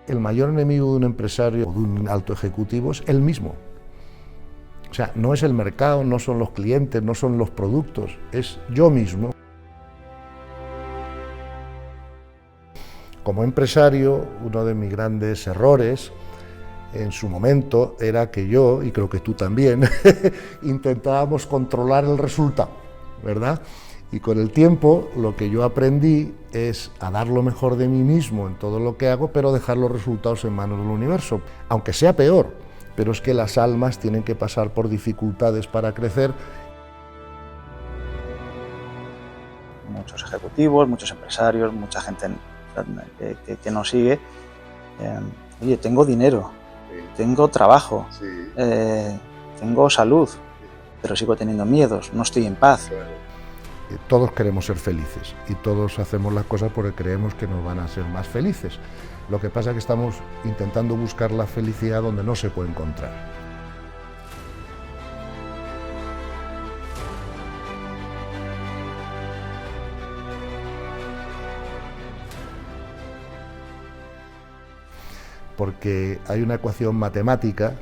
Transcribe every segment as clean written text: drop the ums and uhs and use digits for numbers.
El mayor enemigo de un empresario o de un alto ejecutivo es él mismo. O sea, no es el mercado, no son los clientes, no son los productos, es yo mismo. Como empresario, uno de mis grandes errores en su momento era que yo, y creo que tú también, intentábamos controlar el resultado, ¿verdad? Y con el tiempo lo que yo aprendí es a dar lo mejor de mí mismo en todo lo que hago, pero dejar los resultados en manos del universo, aunque sea peor, pero es que las almas tienen que pasar por dificultades para crecer. Muchos ejecutivos, muchos empresarios, mucha gente que nos sigue. Oye, tengo dinero, tengo trabajo, tengo salud, pero sigo teniendo miedos, no estoy en paz. Todos queremos ser felices y todos hacemos las cosas porque creemos que nos van a hacer más felices. Lo que pasa es que estamos intentando buscar la felicidad donde no se puede encontrar. Porque hay una ecuación matemática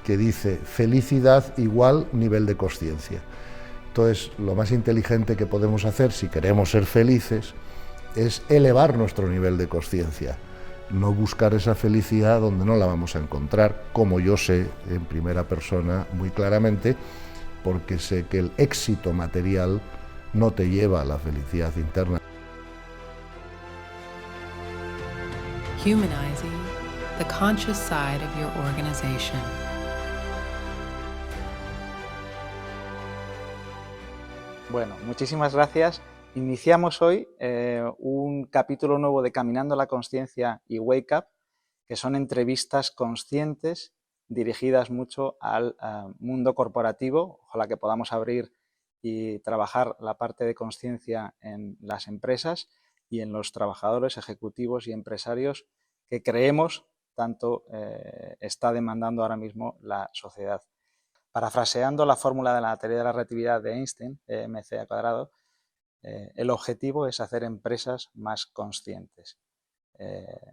que dice felicidad igual nivel de consciencia. Entonces, lo más inteligente que podemos hacer si queremos ser felices es elevar nuestro nivel de consciencia, no buscar esa felicidad donde no la vamos a encontrar, como yo sé en primera persona muy claramente, porque sé que el éxito material no te lleva a la felicidad interna. Humanizing the conscious side of your organization. Bueno, muchísimas gracias. Iniciamos hoy un capítulo nuevo de Caminando la Consciencia y Wake Up, que son entrevistas conscientes dirigidas mucho al mundo corporativo. Ojalá que podamos abrir y trabajar la parte de consciencia en las empresas y en los trabajadores, ejecutivos y empresarios que creemos tanto está demandando ahora mismo la sociedad. Parafraseando la fórmula de la teoría de la relatividad de Einstein, mc², el objetivo es hacer empresas más conscientes,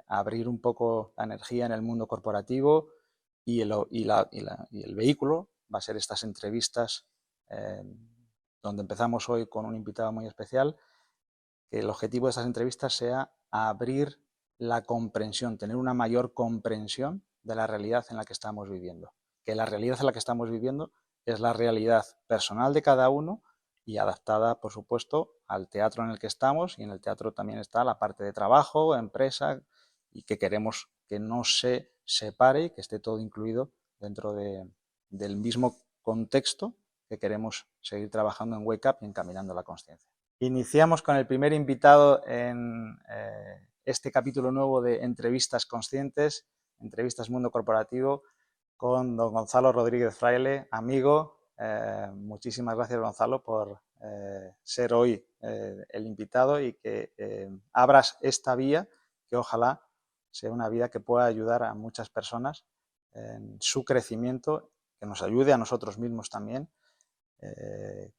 abrir un poco la energía en el mundo corporativo y el vehículo va a ser estas entrevistas donde empezamos hoy con un invitado muy especial, que el objetivo de estas entrevistas sea abrir la comprensión, tener una mayor comprensión de la realidad en la que estamos viviendo. Que la realidad en la que estamos viviendo es la realidad personal de cada uno y adaptada, por supuesto, al teatro en el que estamos, y en el teatro también está la parte de trabajo, empresa, y que queremos que no se separe y que esté todo incluido dentro del mismo contexto que queremos seguir trabajando en Wake Up y encaminando la consciencia. Iniciamos con el primer invitado en este capítulo nuevo de Entrevistas Conscientes, Entrevistas Mundo Corporativo, con don Gonzalo Rodríguez Fraile, amigo. Muchísimas gracias, Gonzalo, por ser hoy el invitado y que abras esta vía, que ojalá sea una vía que pueda ayudar a muchas personas en su crecimiento, que nos ayude a nosotros mismos también,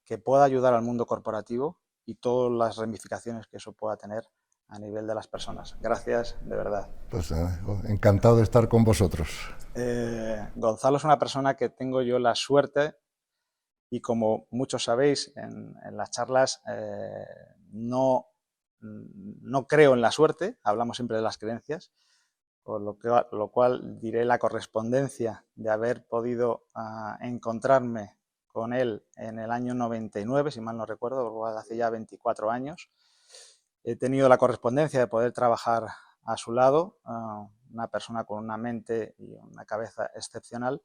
que pueda ayudar al mundo corporativo y todas las ramificaciones que eso pueda tener a nivel de las personas. Gracias, de verdad. Pues encantado de estar con vosotros. Gonzalo es una persona que tengo yo la suerte, y como muchos sabéis, en las charlas no creo en la suerte, hablamos siempre de las creencias, por lo cual diré la correspondencia de haber podido encontrarme con él en el año 99, si mal no recuerdo, hace ya 24 años. He tenido la correspondencia de poder trabajar a su lado, una persona con una mente y una cabeza excepcional,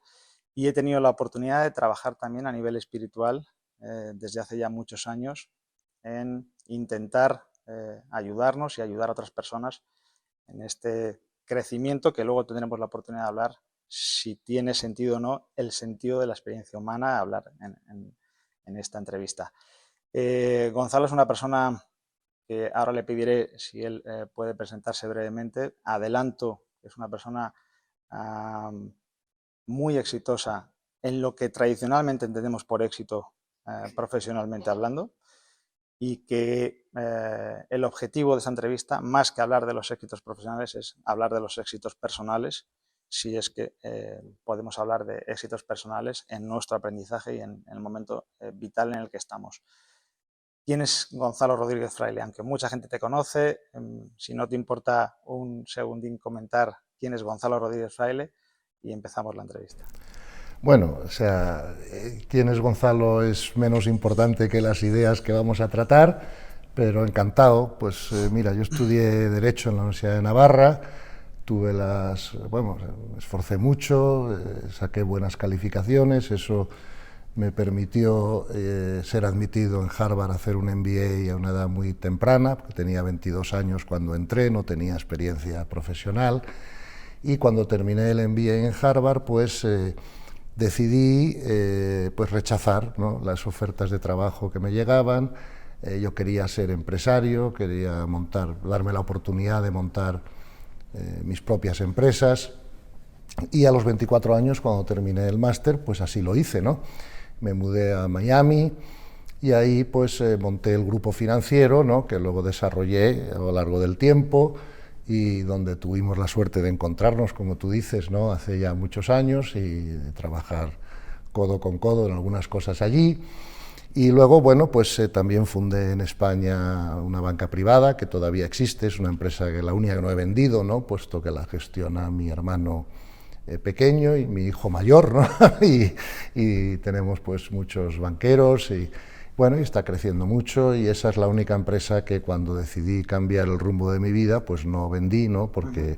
y he tenido la oportunidad de trabajar también a nivel espiritual desde hace ya muchos años en intentar ayudarnos y ayudar a otras personas en este crecimiento, que luego tendremos la oportunidad de hablar si tiene sentido o no el sentido de la experiencia humana, hablar en esta entrevista. Gonzalo es una persona que ahora le pediré si él puede presentarse brevemente. Adelanto que es una persona muy exitosa en lo que tradicionalmente entendemos por éxito profesionalmente hablando, y que el objetivo de esta entrevista, más que hablar de los éxitos profesionales, es hablar de los éxitos personales, si es que podemos hablar de éxitos personales en nuestro aprendizaje y en el momento vital en el que estamos. ¿Quién es Gonzalo Rodríguez Fraile? Aunque mucha gente te conoce, si no te importa un segundín comentar quién es Gonzalo Rodríguez Fraile y empezamos la entrevista. Bueno, o sea, quién es Gonzalo es menos importante que las ideas que vamos a tratar, pero encantado. Pues mira, yo estudié Derecho en la Universidad de Navarra, me esforcé mucho, saqué buenas calificaciones, eso me permitió ser admitido en Harvard a hacer un MBA a una edad muy temprana, porque tenía 22 años cuando entré, no tenía experiencia profesional, y cuando terminé el MBA en Harvard, pues decidí pues rechazar, ¿no?, las ofertas de trabajo que me llegaban. Yo quería ser empresario, quería darme la oportunidad de montar mis propias empresas, y a los 24 años, cuando terminé el máster, pues así lo hice, ¿no? Me mudé a Miami y ahí pues monté el grupo financiero, ¿no?, que luego desarrollé a lo largo del tiempo y donde tuvimos la suerte de encontrarnos, como tú dices, ¿no?, hace ya muchos años, y de trabajar codo con codo en algunas cosas allí. Y luego, bueno, pues también fundé en España una banca privada que todavía existe, es una empresa que la única que no he vendido, ¿no?, puesto que la gestiona mi hermano pequeño y mi hijo mayor, ¿no? y tenemos pues muchos banqueros y bueno, y está creciendo mucho, y esa es la única empresa que cuando decidí cambiar el rumbo de mi vida pues no vendí, ¿no?, porque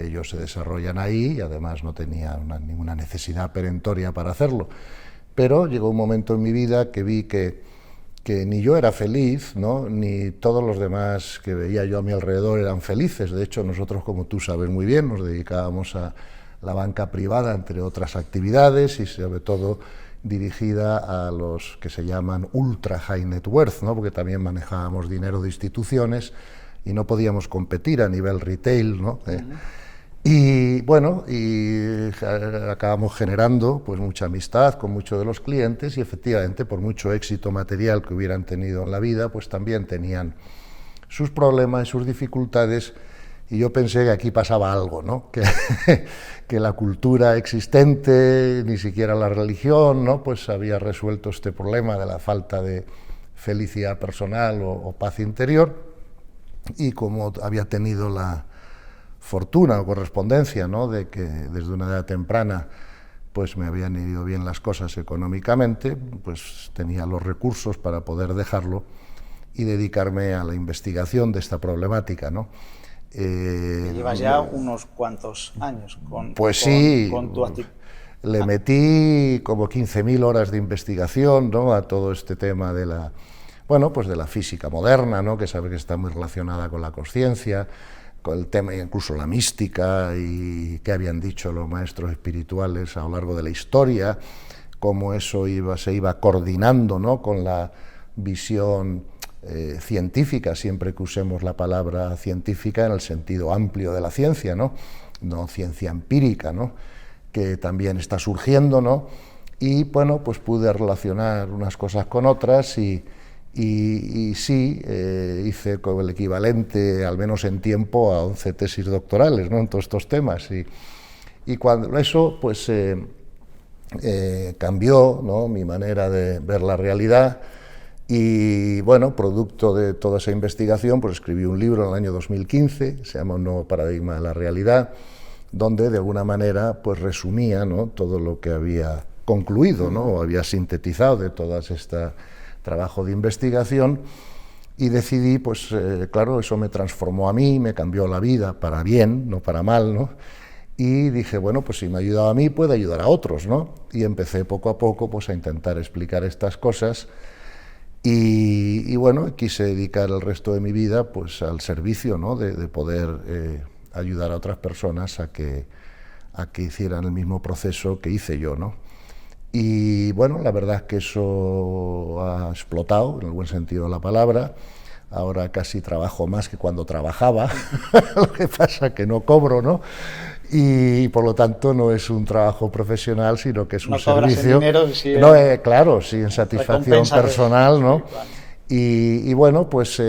ellos se desarrollan ahí y además no tenía ninguna necesidad perentoria para hacerlo. Pero llegó un momento en mi vida que vi que ni yo era feliz, ¿no?, ni todos los demás que veía yo a mi alrededor eran felices. De hecho, nosotros, como tú sabes muy bien, nos dedicábamos a la banca privada, entre otras actividades, y sobre todo dirigida a los que se llaman ultra high net worth, ¿no?, porque también manejábamos dinero de instituciones y no podíamos competir a nivel retail, ¿no? Y bueno, y acabamos generando pues mucha amistad con muchos de los clientes, y efectivamente, por mucho éxito material que hubieran tenido en la vida, pues también tenían sus problemas y sus dificultades, y yo pensé que aquí pasaba algo, ¿no?, que la cultura existente, ni siquiera la religión, ¿no?, pues había resuelto este problema de la falta de felicidad personal o paz interior, y como había tenido la fortuna o correspondencia, ¿no?, de que desde una edad temprana pues me habían ido bien las cosas económicamente, pues tenía los recursos para poder dejarlo y dedicarme a la investigación de esta problemática, ¿no? Llevas ya unos cuantos años con tu actividad. Le metí como 15.000 horas de investigación, ¿no?, a todo este tema de la, bueno, pues de la física moderna, ¿no?, que sabe que está muy relacionada con la consciencia, con el tema incluso la mística y qué habían dicho los maestros espirituales a lo largo de la historia, cómo eso se iba coordinando, ¿no?, con la visión científica, siempre que usemos la palabra científica en el sentido amplio de la ciencia, ¿no?, no ciencia empírica, ¿no?, que también está surgiendo, ¿no?, y bueno, pues pude relacionar unas cosas con otras y sí, hice como el equivalente, al menos en tiempo, a 11 tesis doctorales, ¿no?, en todos estos temas. Y cuando eso, pues cambió, ¿no?, mi manera de ver la realidad, y bueno, producto de toda esa investigación, pues escribí un libro en el año 2015, se llama Un nuevo paradigma de la realidad, donde de alguna manera pues resumía, ¿no?, todo lo que había concluido, ¿no?, o había sintetizado de todas estas trabajo de investigación, y decidí, pues claro, eso me transformó a mí, me cambió la vida para bien, no para mal, ¿no? Y dije, bueno, pues si me ha ayudado a mí, puede ayudar a otros, ¿no? Y empecé poco a poco pues a intentar explicar estas cosas, y bueno, quise dedicar el resto de mi vida pues al servicio, ¿no?, de poder ayudar a otras personas a que hicieran el mismo proceso que hice yo, ¿no? Y bueno, la verdad es que eso ha explotado, en el buen sentido de la palabra. Ahora casi trabajo más que cuando trabajaba, lo que pasa que no cobro, ¿no? Y por lo tanto no es un trabajo profesional, sino que es un servicio. En dinero, sí, no, claro, sí, en satisfacción personal, ¿no? Y bueno, pues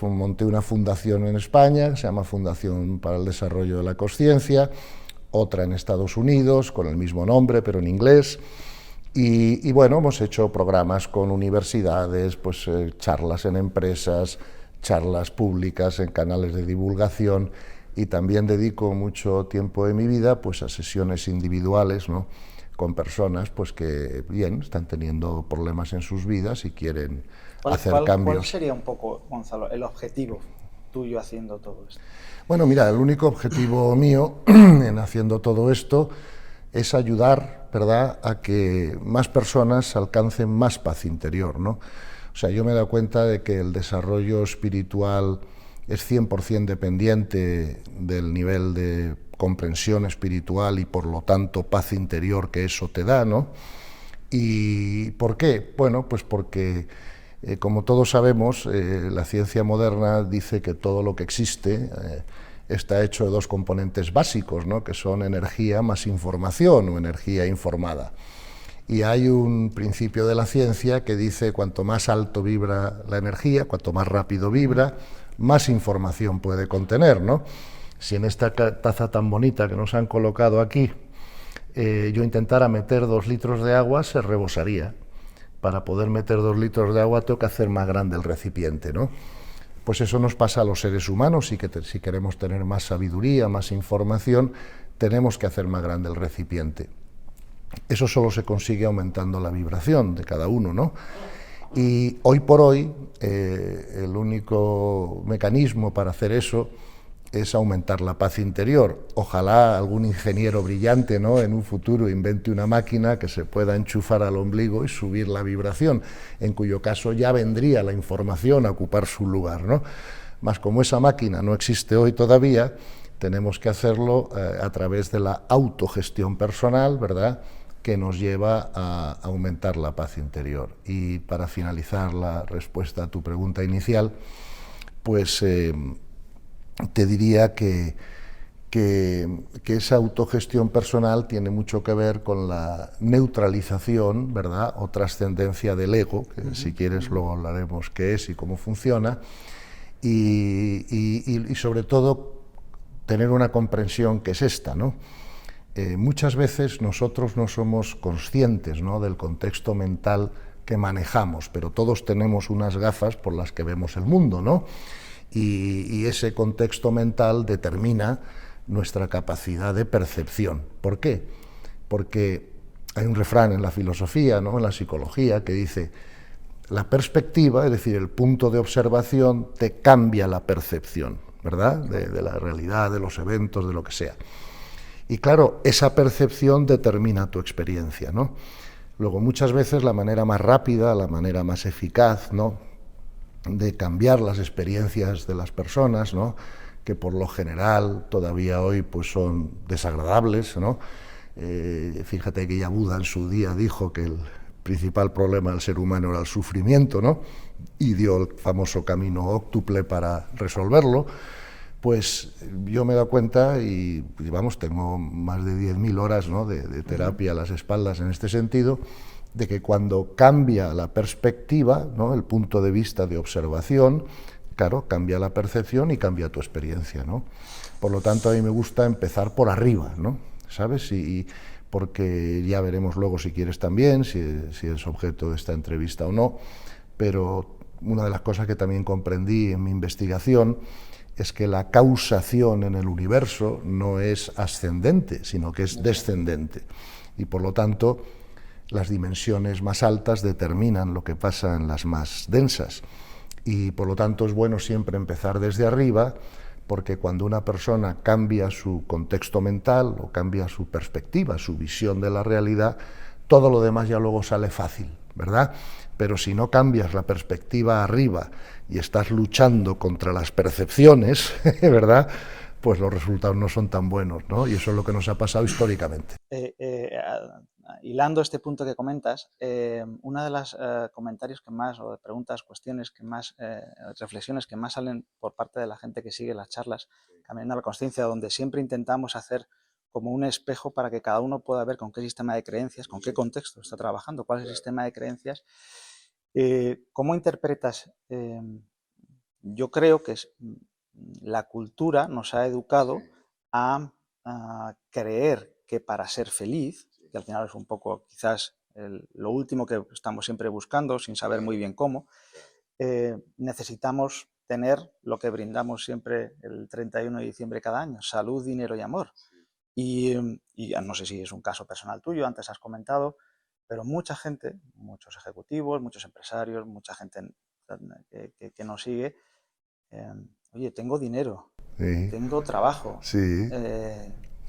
monté una fundación en España, que se llama Fundación para el Desarrollo de la Consciencia, otra en Estados Unidos, con el mismo nombre, pero en inglés. Y bueno, hemos hecho programas con universidades, pues charlas en empresas, charlas públicas en canales de divulgación, y también dedico mucho tiempo de mi vida pues a sesiones individuales, ¿no?, con personas pues que bien están teniendo problemas en sus vidas y quieren hacer ¿Cuál cambios. sería un poco, Gonzalo, el objetivo tuyo haciendo todo esto? Bueno, mira, el único objetivo mío en haciendo todo esto es ayudar, ¿verdad?, a que más personas alcancen más paz interior, ¿no? O sea, yo me he dado cuenta de que el desarrollo espiritual es 100% dependiente del nivel de comprensión espiritual y por lo tanto paz interior que eso te da, ¿no? ¿Y por qué? Bueno, pues porque como todos sabemos, la ciencia moderna dice que todo lo que existe está hecho de dos componentes básicos, ¿no?, que son energía más información o energía informada. Y hay un principio de la ciencia que dice cuanto más alto vibra la energía, cuanto más rápido vibra, más información puede contener, ¿no? Si en esta taza tan bonita que nos han colocado aquí yo intentara meter 2 litros de agua, se rebosaría. Para poder meter 2 litros de agua tengo que hacer más grande el recipiente, ¿no? Pues eso nos pasa a los seres humanos, y que si queremos tener más sabiduría, más información, tenemos que hacer más grande el recipiente. Eso solo se consigue aumentando la vibración de cada uno, ¿no? Y hoy por hoy el único mecanismo para hacer eso es aumentar la paz interior. Ojalá algún ingeniero brillante, ¿no?, en un futuro invente una máquina que se pueda enchufar al ombligo y subir la vibración, en cuyo caso ya vendría la información a ocupar su lugar, ¿no? Mas como esa máquina no existe hoy todavía, tenemos que hacerlo a través de la autogestión personal, ¿verdad?, que nos lleva a aumentar la paz interior. Y para finalizar la respuesta a tu pregunta inicial, pues te diría que esa autogestión personal tiene mucho que ver con la neutralización, ¿verdad?, o trascendencia del ego, que si quieres luego hablaremos qué es y cómo funciona, y sobre todo tener una comprensión que es esta, ¿no? Muchas veces nosotros no somos conscientes, ¿no?, del contexto mental que manejamos, pero todos tenemos unas gafas por las que vemos el mundo, ¿no? Y ese contexto mental determina nuestra capacidad de percepción. ¿Por qué? Porque hay un refrán en la filosofía, ¿no?, en la psicología, que dice: la perspectiva, es decir, el punto de observación, te cambia la percepción, ¿verdad?, de la realidad, de los eventos, de lo que sea. Y claro, esa percepción determina tu experiencia, ¿no? Luego, muchas veces la manera más rápida, la manera más eficaz, ¿no?, de cambiar las experiencias de las personas, ¿no?, que por lo general todavía hoy pues son desagradables, ¿no? Fíjate que ya Buda en su día dijo que el principal problema del ser humano era el sufrimiento, ¿no?, y dio el famoso camino óctuple para resolverlo. Pues yo me he dado cuenta, y vamos, tengo más de 10.000 horas, ¿no?, de terapia a las espaldas en este sentido, de que cuando cambia la perspectiva, ¿no?, el punto de vista de observación, claro, cambia la percepción y cambia tu experiencia, ¿no? Por lo tanto, a mí me gusta empezar por arriba, ¿no?, ¿sabes? Y porque ya veremos luego, si quieres también, si es objeto de esta entrevista o no, pero una de las cosas que también comprendí en mi investigación es que la causación en el universo no es ascendente, sino que es descendente. Y por lo tanto, las dimensiones más altas determinan lo que pasa en las más densas. Y por lo tanto es bueno siempre empezar desde arriba, porque cuando una persona cambia su contexto mental o cambia su perspectiva, su visión de la realidad, todo lo demás ya luego sale fácil, ¿verdad? Pero si no cambias la perspectiva arriba y estás luchando contra las percepciones, ¿verdad?, pues los resultados no son tan buenos, ¿no? Y eso es lo que nos ha pasado históricamente. Hilando este punto que comentas, una de las comentarios que más, o preguntas, cuestiones que más, reflexiones que más salen por parte de la gente que sigue las charlas Caminando a la Consciencia, donde siempre intentamos hacer como un espejo para que cada uno pueda ver con qué sistema de creencias, con qué contexto está trabajando, cuál es el sistema de creencias, ¿Cómo interpretas? Yo creo que la cultura nos ha educado a creer que para ser feliz, que al final es un poco quizás lo último que estamos siempre buscando, sin saber muy bien cómo, necesitamos tener lo que brindamos siempre el 31 de diciembre cada año: salud, dinero y amor. Y no sé si es un caso personal tuyo, antes has comentado, pero mucha gente, muchos ejecutivos, muchos empresarios, mucha gente que nos sigue, oye, tengo dinero, Sí, tengo trabajo, sí,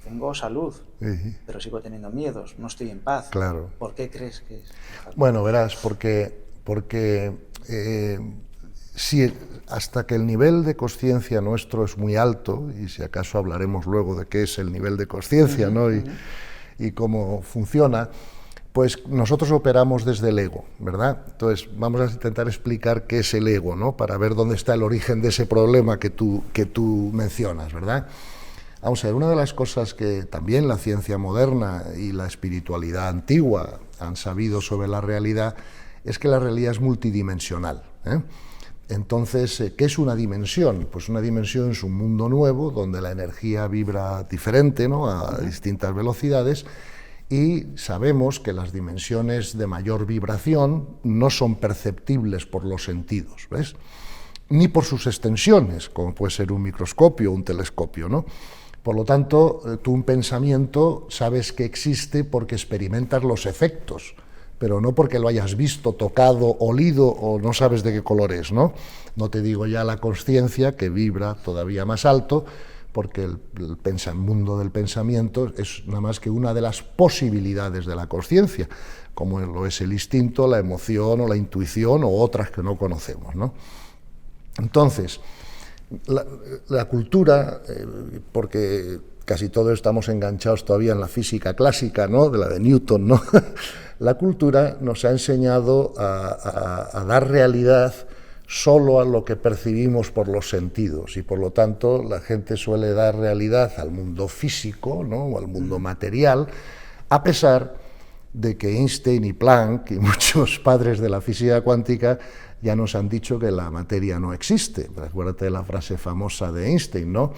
tengo salud, sí, pero sigo teniendo miedos, no estoy en paz. claro. ¿Por qué crees que es? Bueno, verás, porque si hasta que el nivel de conciencia nuestro es muy alto, y si acaso hablaremos luego de qué es el nivel de conciencia, ¿no? Y cómo funciona, pues nosotros operamos desde el ego, ¿verdad? Entonces vamos a intentar explicar qué es el ego, ¿no? Para ver dónde está el origen de ese problema que tú mencionas, ¿verdad? Vamos a ver, una de las cosas que también la ciencia moderna y la espiritualidad antigua han sabido sobre la realidad es que la realidad es multidimensional, ¿eh? Entonces, ¿qué es una dimensión? Pues una dimensión es un mundo nuevo donde la energía vibra diferente, ¿no? A distintas velocidades, y sabemos que las dimensiones de mayor vibración no son perceptibles por los sentidos, ¿ves? Ni por sus extensiones, como puede ser un microscopio o un telescopio, ¿no? Por lo tanto, tú un pensamiento sabes que existe porque experimentas los efectos, pero no porque lo hayas visto, tocado, olido o no sabes de qué color es, ¿no? No te digo ya la consciencia, que vibra todavía más alto, porque el mundo del pensamiento es nada más que una de las posibilidades de la consciencia, como lo es el instinto, la emoción o la intuición o otras que no conocemos, ¿no? Entonces, la cultura, porque casi todos estamos enganchados todavía en la física clásica, ¿no? De la de Newton, ¿no? La cultura nos ha enseñado a dar realidad solo a lo que percibimos por los sentidos, y por lo tanto la gente suele dar realidad al mundo físico, ¿no? O al mundo material, a pesar de que Einstein y Planck y muchos padres de la física cuántica ya nos han dicho que la materia no existe. Acuérdate de la frase famosa de Einstein, ¿no?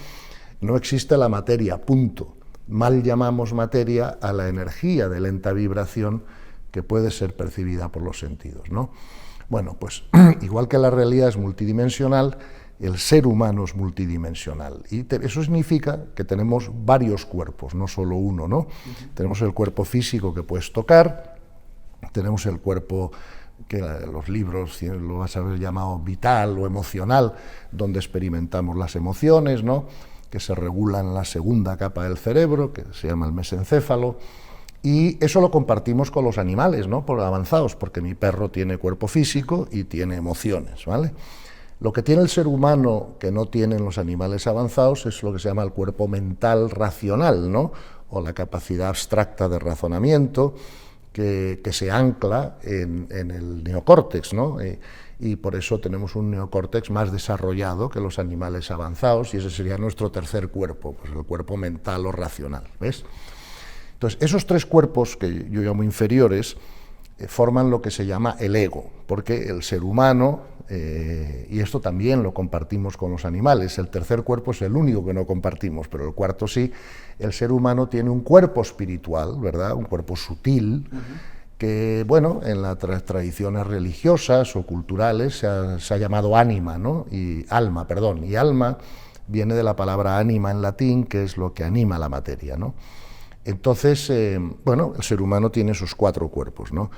No existe la materia, punto. Mal llamamos materia a la energía de lenta vibración que puede ser percibida por los sentidos, ¿no? Bueno, pues igual que la realidad es multidimensional, el ser humano es multidimensional. Y eso significa que tenemos varios cuerpos, no solo uno, ¿no? Tenemos el cuerpo físico que puedes tocar, tenemos el cuerpo que los libros lo vas a haber llamado vital o emocional, donde experimentamos las emociones, ¿no? Que se regulan en la segunda capa del cerebro, que se llama el mesencéfalo, y eso lo compartimos con los animales, ¿no? Por avanzados, porque mi perro tiene cuerpo físico y tiene emociones, ¿vale? Lo que tiene el ser humano que no tienen los animales avanzados es lo que se llama el cuerpo mental racional, ¿no? O la capacidad abstracta de razonamiento, que se ancla en el neocórtex, ¿no? Y por eso tenemos un neocórtex más desarrollado que los animales avanzados, y ese sería nuestro tercer cuerpo, pues el cuerpo mental o racional, ¿ves? Entonces, esos tres cuerpos, que yo llamo inferiores, forman lo que se llama el ego, porque el ser humano, y esto también lo compartimos con los animales, el tercer cuerpo es el único que no compartimos, pero el cuarto sí, el ser humano tiene un cuerpo espiritual, ¿verdad? Un cuerpo sutil, que, bueno, en las tradiciones religiosas o culturales se ha llamado ánima, ¿no? Y alma viene de la palabra ánima en latín, que es lo que anima la materia, ¿no? Entonces, bueno, el ser humano tiene esos cuatro cuerpos, ¿no?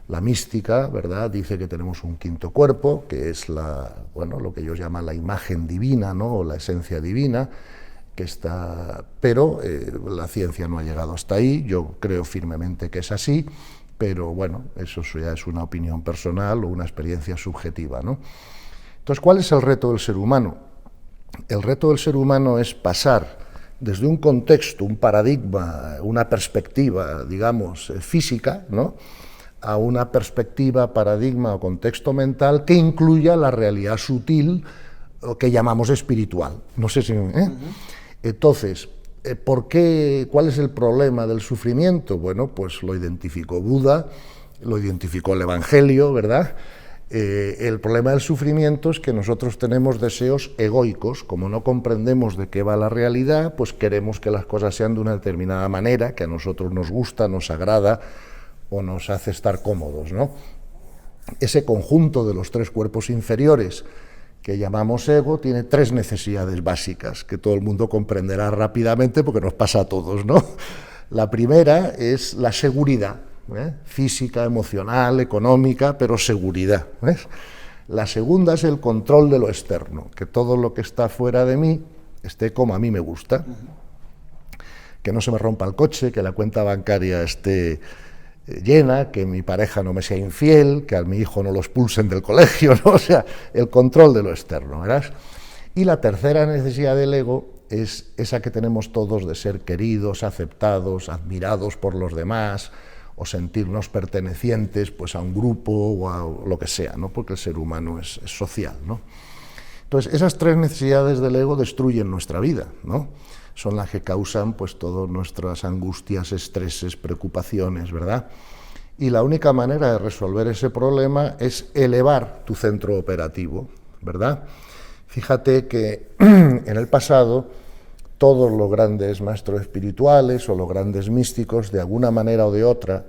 La mística, ¿verdad?, dice que tenemos un quinto cuerpo, que es lo que ellos llaman la imagen divina, ¿no?, o la esencia divina, que está... Pero la ciencia no ha llegado hasta ahí, yo creo firmemente que es así, pero bueno, eso ya es una opinión personal o una experiencia subjetiva, ¿no? Entonces, ¿cuál es el reto del ser humano? El reto del ser humano es pasar desde un contexto, un paradigma, una perspectiva, digamos, física, ¿no?, a una perspectiva, paradigma o contexto mental que incluya la realidad sutil, o que llamamos espiritual. No sé si... Entonces, ¿cuál es el problema del sufrimiento? Bueno, pues lo identificó Buda, lo identificó el Evangelio, ¿verdad? El problema del sufrimiento es que nosotros tenemos deseos egoicos. Como no comprendemos de qué va la realidad, pues queremos que las cosas sean de una determinada manera, que a nosotros nos gusta, nos agrada o nos hace estar cómodos, ¿no? Ese conjunto de los tres cuerpos inferiores que llamamos ego tiene tres necesidades básicas que todo el mundo comprenderá rápidamente porque nos pasa a todos, ¿no? La primera es la seguridad, física, emocional, económica, pero seguridad, ¿ves? La segunda es el control de lo externo, que todo lo que está fuera de mí esté como a mí me gusta, que no se me rompa el coche, que la cuenta bancaria esté llena, que mi pareja no me sea infiel, que a mi hijo no lo expulsen del colegio, ¿no? O sea, el control de lo externo, ¿verdad? Y la tercera necesidad del ego es esa que tenemos todos de ser queridos, aceptados, admirados por los demás, o sentirnos pertenecientes pues, a un grupo o a lo que sea, ¿no? Porque el ser humano es social, ¿no? Entonces, esas tres necesidades del ego destruyen nuestra vida, ¿no? Son las que causan pues, todas nuestras angustias, estreses, preocupaciones, ¿verdad? Y la única manera de resolver ese problema es elevar tu centro operativo, ¿verdad? Fíjate que en el pasado todos los grandes maestros espirituales o los grandes místicos, de alguna manera o de otra,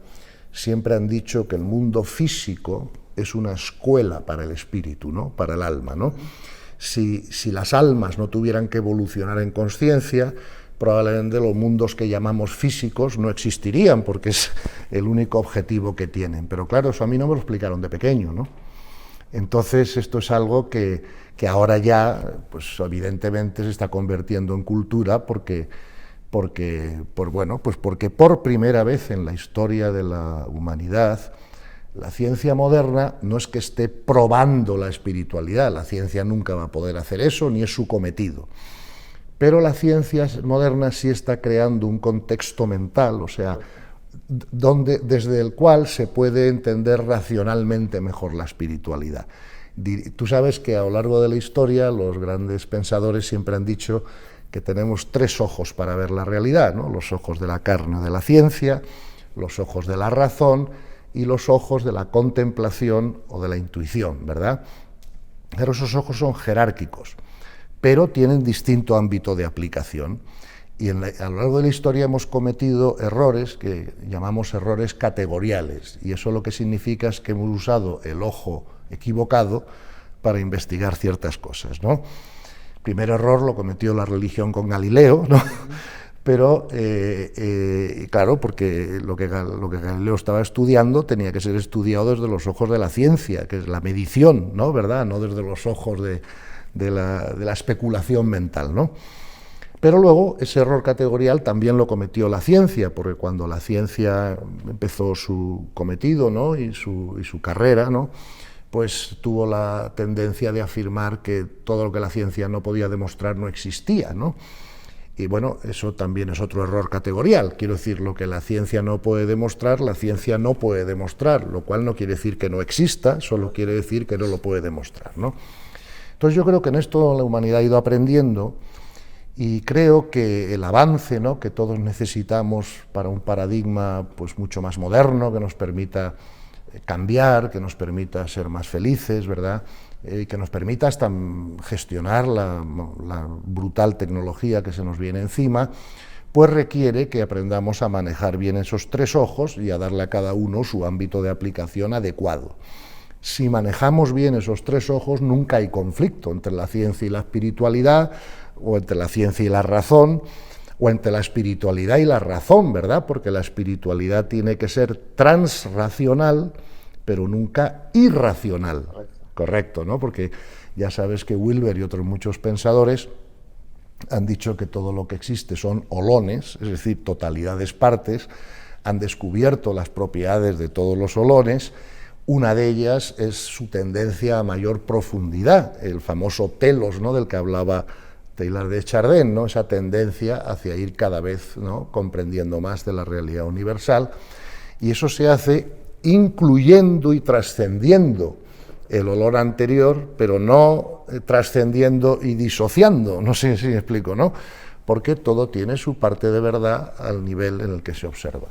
siempre han dicho que el mundo físico es una escuela para el espíritu, ¿no? Para el alma, ¿no? Si las almas no tuvieran que evolucionar en consciencia, probablemente los mundos que llamamos físicos no existirían, porque es el único objetivo que tienen. Pero claro, eso a mí no me lo explicaron de pequeño, ¿no? Entonces esto es algo que ahora ya, pues evidentemente se está convirtiendo en cultura porque por primera vez en la historia de la humanidad, la ciencia moderna no es que esté probando la espiritualidad, la ciencia nunca va a poder hacer eso, ni es su cometido. Pero la ciencia moderna sí está creando un contexto mental, o sea, desde el cual se puede entender racionalmente mejor la espiritualidad. Tú sabes que a lo largo de la historia los grandes pensadores siempre han dicho que tenemos tres ojos para ver la realidad, ¿no? Los ojos de la carne de la ciencia, los ojos de la razón y los ojos de la contemplación o de la intuición, ¿verdad? Pero esos ojos son jerárquicos, pero tienen distinto ámbito de aplicación. Y a lo largo de la historia hemos cometido errores que llamamos errores categoriales, y eso lo que significa es que hemos usado el ojo equivocado para investigar ciertas cosas, ¿no? El primer error lo cometió la religión con Galileo, ¿no? Pero, claro, porque lo que Galileo estaba estudiando tenía que ser estudiado desde los ojos de la ciencia, que es la medición, ¿no? ¿Verdad? No desde los ojos de la especulación mental, ¿no? Pero luego ese error categorial también lo cometió la ciencia, porque cuando la ciencia empezó su cometido, ¿no? y su carrera, ¿no? Pues tuvo la tendencia de afirmar que todo lo que la ciencia no podía demostrar no existía, ¿no? Y bueno, eso también es otro error categorial. Quiero decir, lo que la ciencia no puede demostrar, la ciencia no puede demostrar, lo cual no quiere decir que no exista, solo quiere decir que no lo puede demostrar, ¿no? Entonces yo creo que en esto la humanidad ha ido aprendiendo, y creo que el avance, ¿no?, que todos necesitamos para un paradigma pues mucho más moderno, que nos permita cambiar, que nos permita ser más felices, ¿verdad?, que nos permita hasta gestionar la brutal tecnología que se nos viene encima, pues requiere que aprendamos a manejar bien esos tres ojos y a darle a cada uno su ámbito de aplicación adecuado. Si manejamos bien esos tres ojos, nunca hay conflicto entre la ciencia y la espiritualidad, o entre la ciencia y la razón, o entre la espiritualidad y la razón, ¿verdad? Porque la espiritualidad tiene que ser transracional, pero nunca irracional. Correcto, ¿no? Porque ya sabes que Wilber y otros muchos pensadores han dicho que todo lo que existe son holones, es decir, totalidades partes, han descubierto las propiedades de todos los holones. Una de ellas es su tendencia a mayor profundidad, el famoso telos, ¿no?, del que hablaba Teilhard de Chardin, ¿no?, esa tendencia hacia ir cada vez, ¿no?, comprendiendo más de la realidad universal, y eso se hace incluyendo y trascendiendo el olor anterior, pero no trascendiendo y disociando, no sé si me explico, ¿no?, porque todo tiene su parte de verdad al nivel en el que se observa.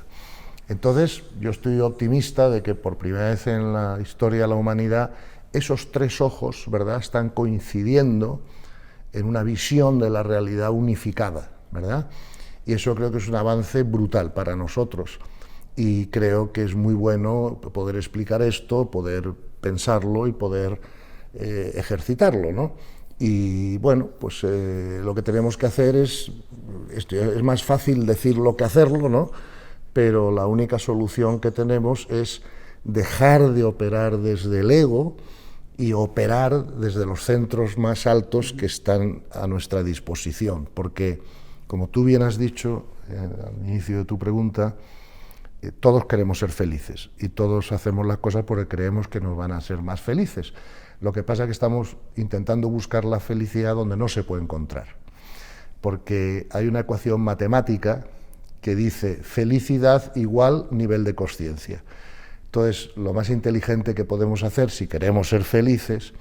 Entonces, yo estoy optimista de que por primera vez en la historia de la humanidad esos tres ojos, ¿verdad?, están coincidiendo en una visión de la realidad unificada, ¿verdad? Y eso creo que es un avance brutal para nosotros. Y creo que es muy bueno poder explicar esto, poder pensarlo y poder ejercitarlo, ¿no? Y bueno, pues lo que tenemos que hacer es más fácil decirlo que hacerlo, ¿no? Pero la única solución que tenemos es dejar de operar desde el ego y operar desde los centros más altos que están a nuestra disposición, porque, como tú bien has dicho al inicio de tu pregunta, todos queremos ser felices y todos hacemos las cosas porque creemos que nos van a hacer más felices. Lo que pasa es que estamos intentando buscar la felicidad donde no se puede encontrar, porque hay una ecuación matemática que dice felicidad igual nivel de consciencia. Entonces, lo más inteligente que podemos hacer si queremos ser felices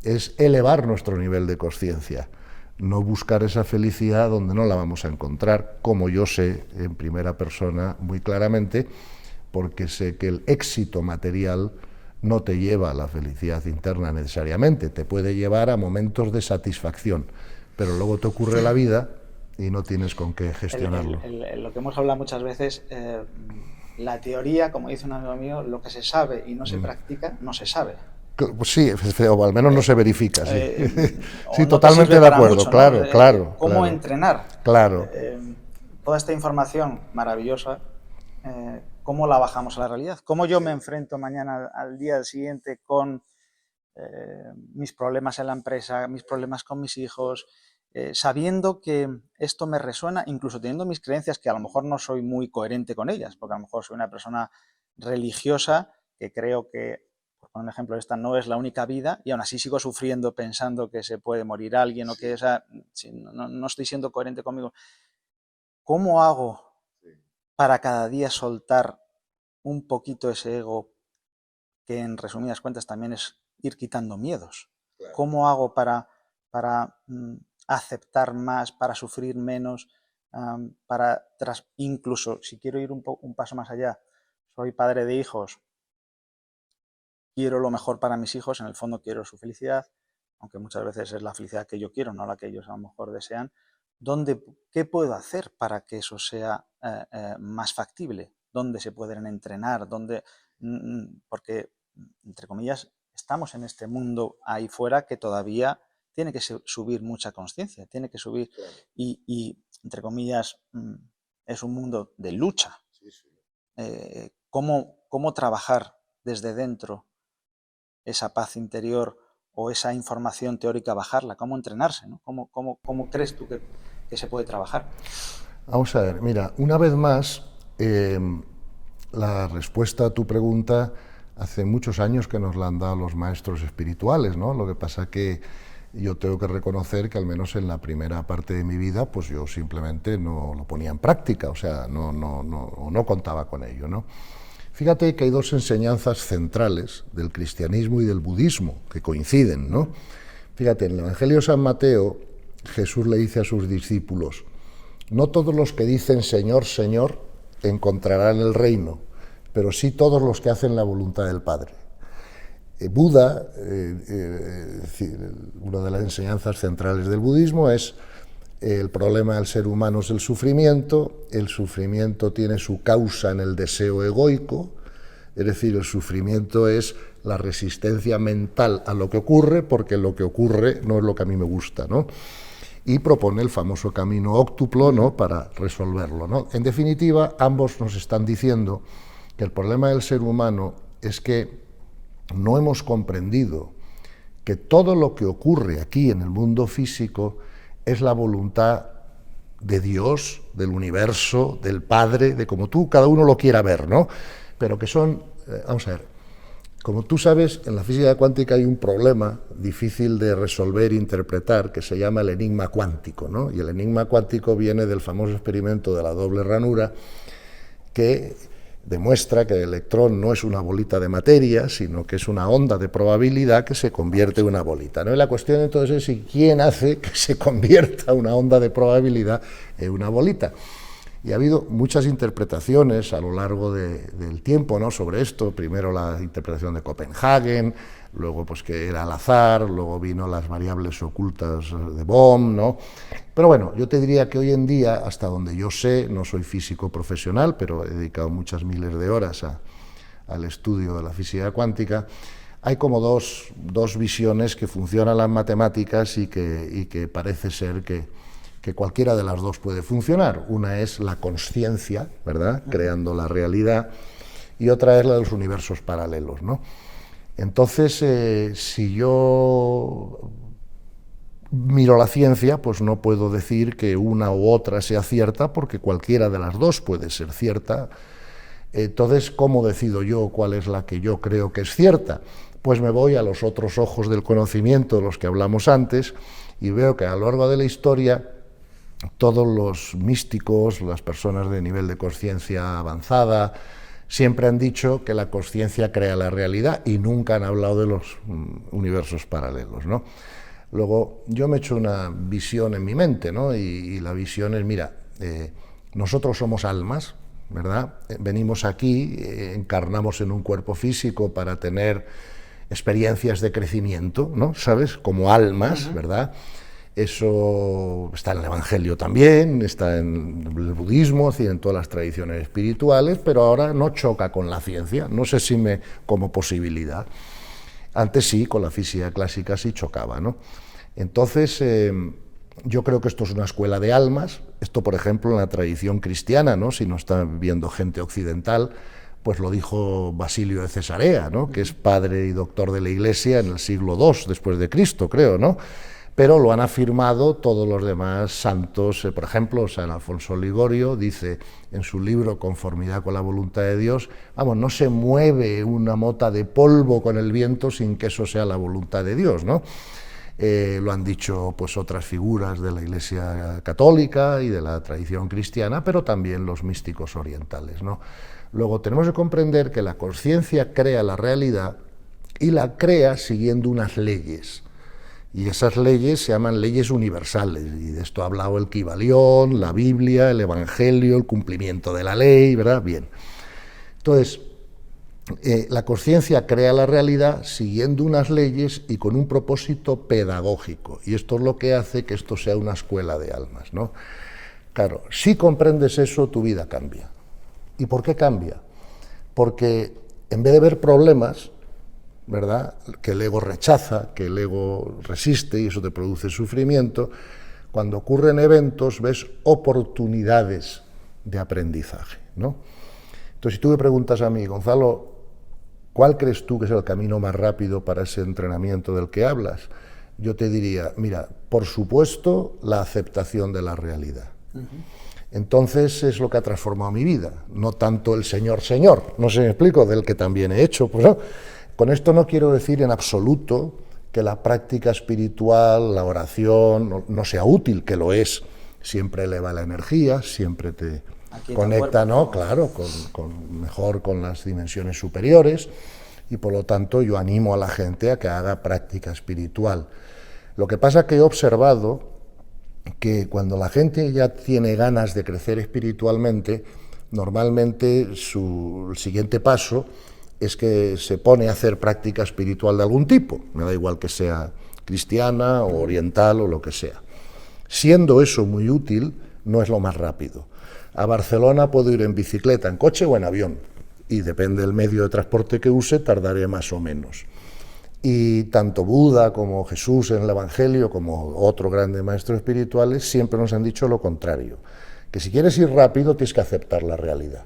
es elevar nuestro nivel de consciencia, no buscar esa felicidad donde no la vamos a encontrar, como yo sé en primera persona muy claramente, porque sé que el éxito material no te lleva a la felicidad interna necesariamente, te puede llevar a momentos de satisfacción, pero luego te ocurre la vida y no tienes con qué gestionarlo. Lo que hemos hablado muchas veces, la teoría, como dice un amigo mío, lo que se sabe y no se practica, no se sabe. Pues sí, o al menos no se verifica, sí. Sí, no totalmente de acuerdo, mucho, claro, ¿no? Claro. ¿Cómo claro, entrenar? Claro. Toda esta información maravillosa, ¿cómo la bajamos a la realidad? ¿Cómo yo me enfrento mañana al día siguiente con mis problemas en la empresa, mis problemas con mis hijos, sabiendo que esto me resuena, incluso teniendo mis creencias que a lo mejor no soy muy coherente con ellas, porque a lo mejor soy una persona religiosa que creo que, por poner un ejemplo, esta no es la única vida y aún así sigo sufriendo pensando que se puede morir alguien o que no estoy siendo coherente conmigo. ¿Cómo hago para cada día soltar un poquito ese ego que en resumidas cuentas también es ir quitando miedos? Claro. ¿Cómo hago para aceptar más, para sufrir menos, incluso si quiero ir un paso más allá, soy padre de hijos, quiero lo mejor para mis hijos, en el fondo quiero su felicidad, aunque muchas veces es la felicidad que yo quiero, no la que ellos a lo mejor desean. ¿Qué puedo hacer para que eso sea más factible? ¿Dónde se pueden entrenar? Porque, entre comillas, estamos en este mundo ahí fuera que todavía tiene que subir mucha conciencia, tiene que subir claro. y, entre comillas, es un mundo de lucha. Sí, sí. ¿Cómo trabajar desde dentro esa paz interior o esa información teórica, bajarla? ¿Cómo entrenarse, ¿no? ¿Cómo crees tú que se puede trabajar? Vamos a ver, mira, una vez más, la respuesta a tu pregunta hace muchos años que nos la han dado los maestros espirituales, ¿no? Lo que pasa que yo tengo que reconocer que al menos en la primera parte de mi vida, pues yo simplemente no lo ponía en práctica, o sea, no contaba con ello, ¿no? Fíjate que hay dos enseñanzas centrales del cristianismo y del budismo que coinciden, ¿no? Fíjate, en el Evangelio de San Mateo, Jesús le dice a sus discípulos: no todos los que dicen Señor, Señor, encontrarán el reino, pero sí todos los que hacen la voluntad del Padre. Buda, una de las enseñanzas centrales del budismo es el problema del ser humano es el sufrimiento tiene su causa en el deseo egoico, es decir, el sufrimiento es la resistencia mental a lo que ocurre, porque lo que ocurre no es lo que a mí me gusta, ¿no? Y propone el famoso camino óctuplo, ¿no?, para resolverlo, ¿no? En definitiva, ambos nos están diciendo que el problema del ser humano es que no hemos comprendido que todo lo que ocurre aquí en el mundo físico es la voluntad de Dios, del universo, del Padre, de como tú, cada uno lo quiera ver, ¿no? Pero que son, vamos a ver, como tú sabes, en la física cuántica hay un problema difícil de resolver e interpretar que se llama el enigma cuántico, ¿no? Y el enigma cuántico viene del famoso experimento de la doble ranura, que demuestra que el electrón no es una bolita de materia, sino que es una onda de probabilidad que se convierte en una bolita, ¿no? Y la cuestión entonces es si quién hace que se convierta una onda de probabilidad en una bolita. Y ha habido muchas interpretaciones a lo largo del tiempo, ¿no?, sobre esto. Primero la interpretación de Copenhagen, luego pues que era al azar, luego vino las variables ocultas de Bohm, ¿no? Pero bueno, yo te diría que hoy en día, hasta donde yo sé, no soy físico profesional, pero he dedicado muchas miles de horas al estudio de la física cuántica, hay como dos visiones que funcionan las matemáticas y que parece ser que cualquiera de las dos puede funcionar. Una es la consciencia, ¿verdad?, creando la realidad, y otra es la de los universos paralelos, ¿no? Entonces, si yo miro la ciencia, pues no puedo decir que una u otra sea cierta, porque cualquiera de las dos puede ser cierta. Entonces, ¿cómo decido yo cuál es la que yo creo que es cierta? Pues me voy a los otros ojos del conocimiento de los que hablamos antes y veo que a lo largo de la historia todos los místicos, las personas de nivel de conciencia avanzada, siempre han dicho que la conciencia crea la realidad y nunca han hablado de los universos paralelos, ¿no? Luego, yo me he hecho una visión en mi mente, ¿no? Y la visión es, mira, nosotros somos almas, ¿verdad? Venimos aquí, encarnamos en un cuerpo físico para tener experiencias de crecimiento, ¿no? ¿Sabes? Como almas, ¿verdad? Eso está en el Evangelio también, está en el budismo, en todas las tradiciones espirituales, pero ahora no choca con la ciencia, no sé si como posibilidad. Antes sí, con la física clásica sí chocaba, ¿no? Entonces, yo creo que esto es una escuela de almas. Esto, por ejemplo, en la tradición cristiana, ¿no? Si no está viendo gente occidental, pues lo dijo Basilio de Cesarea, ¿no? Que es padre y doctor de la Iglesia en el siglo II después de Cristo, creo, ¿no? Pero lo han afirmado todos los demás santos. Por ejemplo, San Alfonso Ligorio dice en su libro Conformidad con la voluntad de Dios, vamos, no se mueve una mota de polvo con el viento sin que eso sea la voluntad de Dios, ¿no? Lo han dicho pues otras figuras de la Iglesia católica y de la tradición cristiana, pero también los místicos orientales, ¿no? Luego tenemos que comprender que la conciencia crea la realidad y la crea siguiendo unas leyes. Y esas leyes se llaman leyes universales, y de esto ha hablado el Kybalión, la Biblia, el Evangelio, el cumplimiento de la ley, ¿verdad? Bien. Entonces, la conciencia crea la realidad siguiendo unas leyes y con un propósito pedagógico, y esto es lo que hace que esto sea una escuela de almas, ¿no? Claro, si comprendes eso, tu vida cambia. ¿Y por qué cambia? Porque en vez de ver problemas, ¿verdad?, que el ego rechaza, que el ego resiste y eso te produce sufrimiento, cuando ocurren eventos ves oportunidades de aprendizaje, ¿no? Entonces, si tú me preguntas a mí, Gonzalo, ¿cuál crees tú que es el camino más rápido para ese entrenamiento del que hablas? Yo te diría, mira, por supuesto, la aceptación de la realidad. Entonces es lo que ha transformado mi vida, no tanto el Señor, no sé si me explico, del que también he hecho, pues no. Con esto no quiero decir en absoluto que la práctica espiritual, la oración, no sea útil, que lo es. Siempre eleva la energía, siempre te conecta, ¿no? Claro, mejor con las dimensiones superiores, y por lo tanto yo animo a la gente a que haga práctica espiritual. Lo que pasa es que he observado que cuando la gente ya tiene ganas de crecer espiritualmente, normalmente el siguiente paso es que se pone a hacer práctica espiritual de algún tipo, me da igual que sea cristiana o oriental o lo que sea. Siendo eso muy útil, no es lo más rápido. A Barcelona puedo ir en bicicleta, en coche o en avión, y depende del medio de transporte que use, tardaré más o menos. Y tanto Buda como Jesús en el Evangelio, como otros grandes maestros espirituales, siempre nos han dicho lo contrario, que si quieres ir rápido tienes que aceptar la realidad.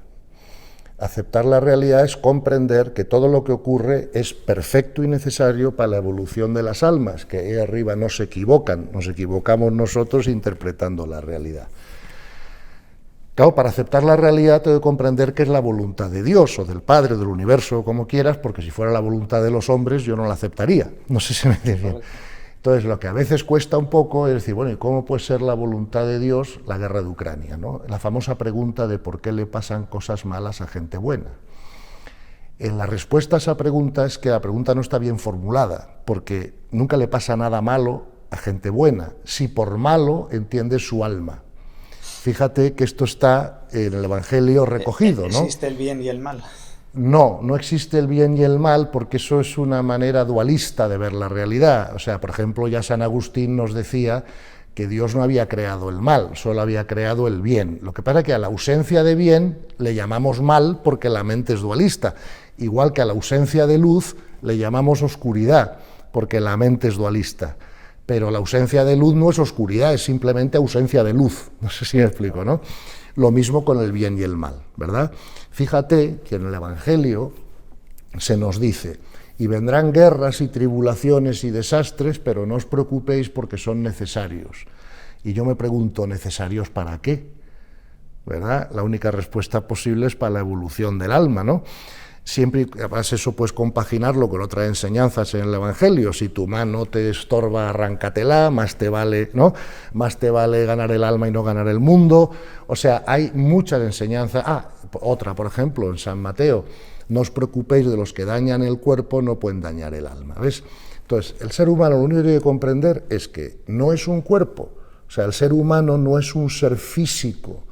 Aceptar la realidad es comprender que todo lo que ocurre es perfecto y necesario para la evolución de las almas, que ahí arriba no se equivocan, nos equivocamos nosotros interpretando la realidad. Claro, para aceptar la realidad tengo que comprender que es la voluntad de Dios o del Padre, del universo, como quieras, porque si fuera la voluntad de los hombres yo no la aceptaría. No sé si me entiendes bien. Entonces, lo que a veces cuesta un poco es decir, bueno, ¿y cómo puede ser la voluntad de Dios la guerra de Ucrania, ¿no? La famosa pregunta de por qué le pasan cosas malas a gente buena. En la respuesta a esa pregunta es que la pregunta no está bien formulada, porque nunca le pasa nada malo a gente buena, si por malo entiende su alma. Fíjate que esto está en el Evangelio recogido, ¿no? Existe el bien y el mal. No existe el bien y el mal, porque eso es una manera dualista de ver la realidad. O sea, por ejemplo, ya San Agustín nos decía que Dios no había creado el mal, solo había creado el bien. Lo que pasa es que a la ausencia de bien le llamamos mal porque la mente es dualista, igual que a la ausencia de luz le llamamos oscuridad porque la mente es dualista. Pero la ausencia de luz no es oscuridad, es simplemente ausencia de luz. No sé si me explico, ¿no? Lo mismo con el bien y el mal, ¿verdad? Fíjate que en el Evangelio se nos dice: y vendrán guerras y tribulaciones y desastres, pero no os preocupéis porque son necesarios. Y yo me pregunto, ¿necesarios para qué? ¿Verdad? La única respuesta posible es para la evolución del alma, ¿no? Siempre, además, eso puedes compaginarlo con otras enseñanzas en el Evangelio. Si tu mano te estorba, arráncatela, más te vale, ¿no? Más te vale ganar el alma y no ganar el mundo. O sea, hay muchas enseñanzas. Otra, por ejemplo, en San Mateo: no os preocupéis de los que dañan el cuerpo, no pueden dañar el alma. ¿Ves? Entonces, el ser humano lo único que tiene que comprender es que no es un cuerpo. O sea, el ser humano no es un ser físico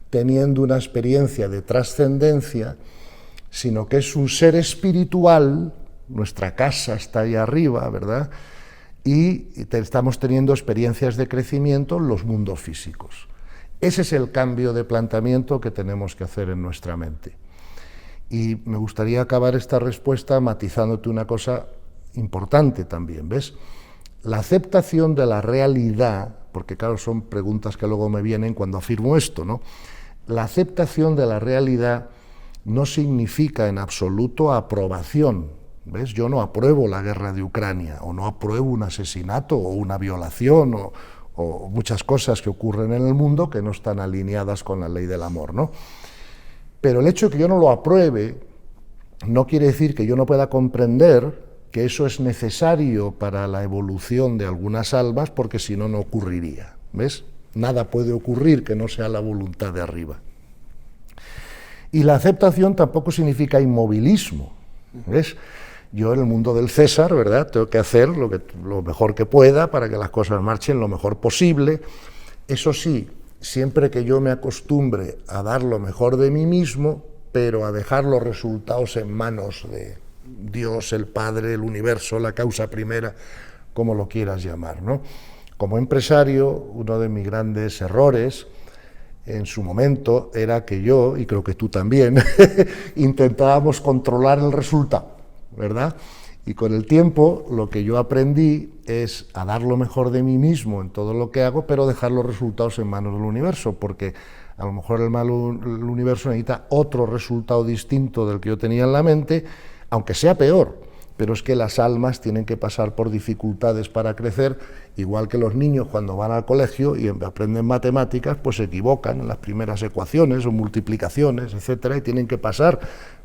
teniendo una experiencia de trascendencia, sino que es un ser espiritual. Nuestra casa está ahí arriba, ¿verdad? Y estamos teniendo experiencias de crecimiento en los mundos físicos. Ese es el cambio de planteamiento que tenemos que hacer en nuestra mente. Y me gustaría acabar esta respuesta matizándote una cosa importante también, ¿ves? La aceptación de la realidad, porque claro, son preguntas que luego me vienen cuando afirmo esto, ¿no? La aceptación de la realidad no significa en absoluto aprobación, ¿ves? Yo no apruebo la guerra de Ucrania, o no apruebo un asesinato, o una violación, o muchas cosas que ocurren en el mundo que no están alineadas con la ley del amor, ¿no? Pero el hecho de que yo no lo apruebe no quiere decir que yo no pueda comprender que eso es necesario para la evolución de algunas almas, porque si no, no ocurriría, ¿ves? Nada puede ocurrir que no sea la voluntad de arriba. Y la aceptación tampoco significa inmovilismo, ¿ves? Yo en el mundo del César, ¿verdad?, tengo que hacer lo mejor que pueda para que las cosas marchen lo mejor posible. Eso sí, siempre que yo me acostumbre a dar lo mejor de mí mismo, pero a dejar los resultados en manos de Dios, el Padre, el universo, la causa primera, como lo quieras llamar, ¿no? Como empresario, uno de mis grandes errores en su momento era que yo, y creo que tú también, intentábamos controlar el resultado, ¿verdad? Y con el tiempo lo que yo aprendí es a dar lo mejor de mí mismo en todo lo que hago, pero dejar los resultados en manos del universo, porque a lo mejor el universo necesita otro resultado distinto del que yo tenía en la mente, aunque sea peor. Pero es que las almas tienen que pasar por dificultades para crecer, igual que los niños cuando van al colegio y aprenden matemáticas, pues se equivocan en las primeras ecuaciones o multiplicaciones, etcétera, y tienen que pasar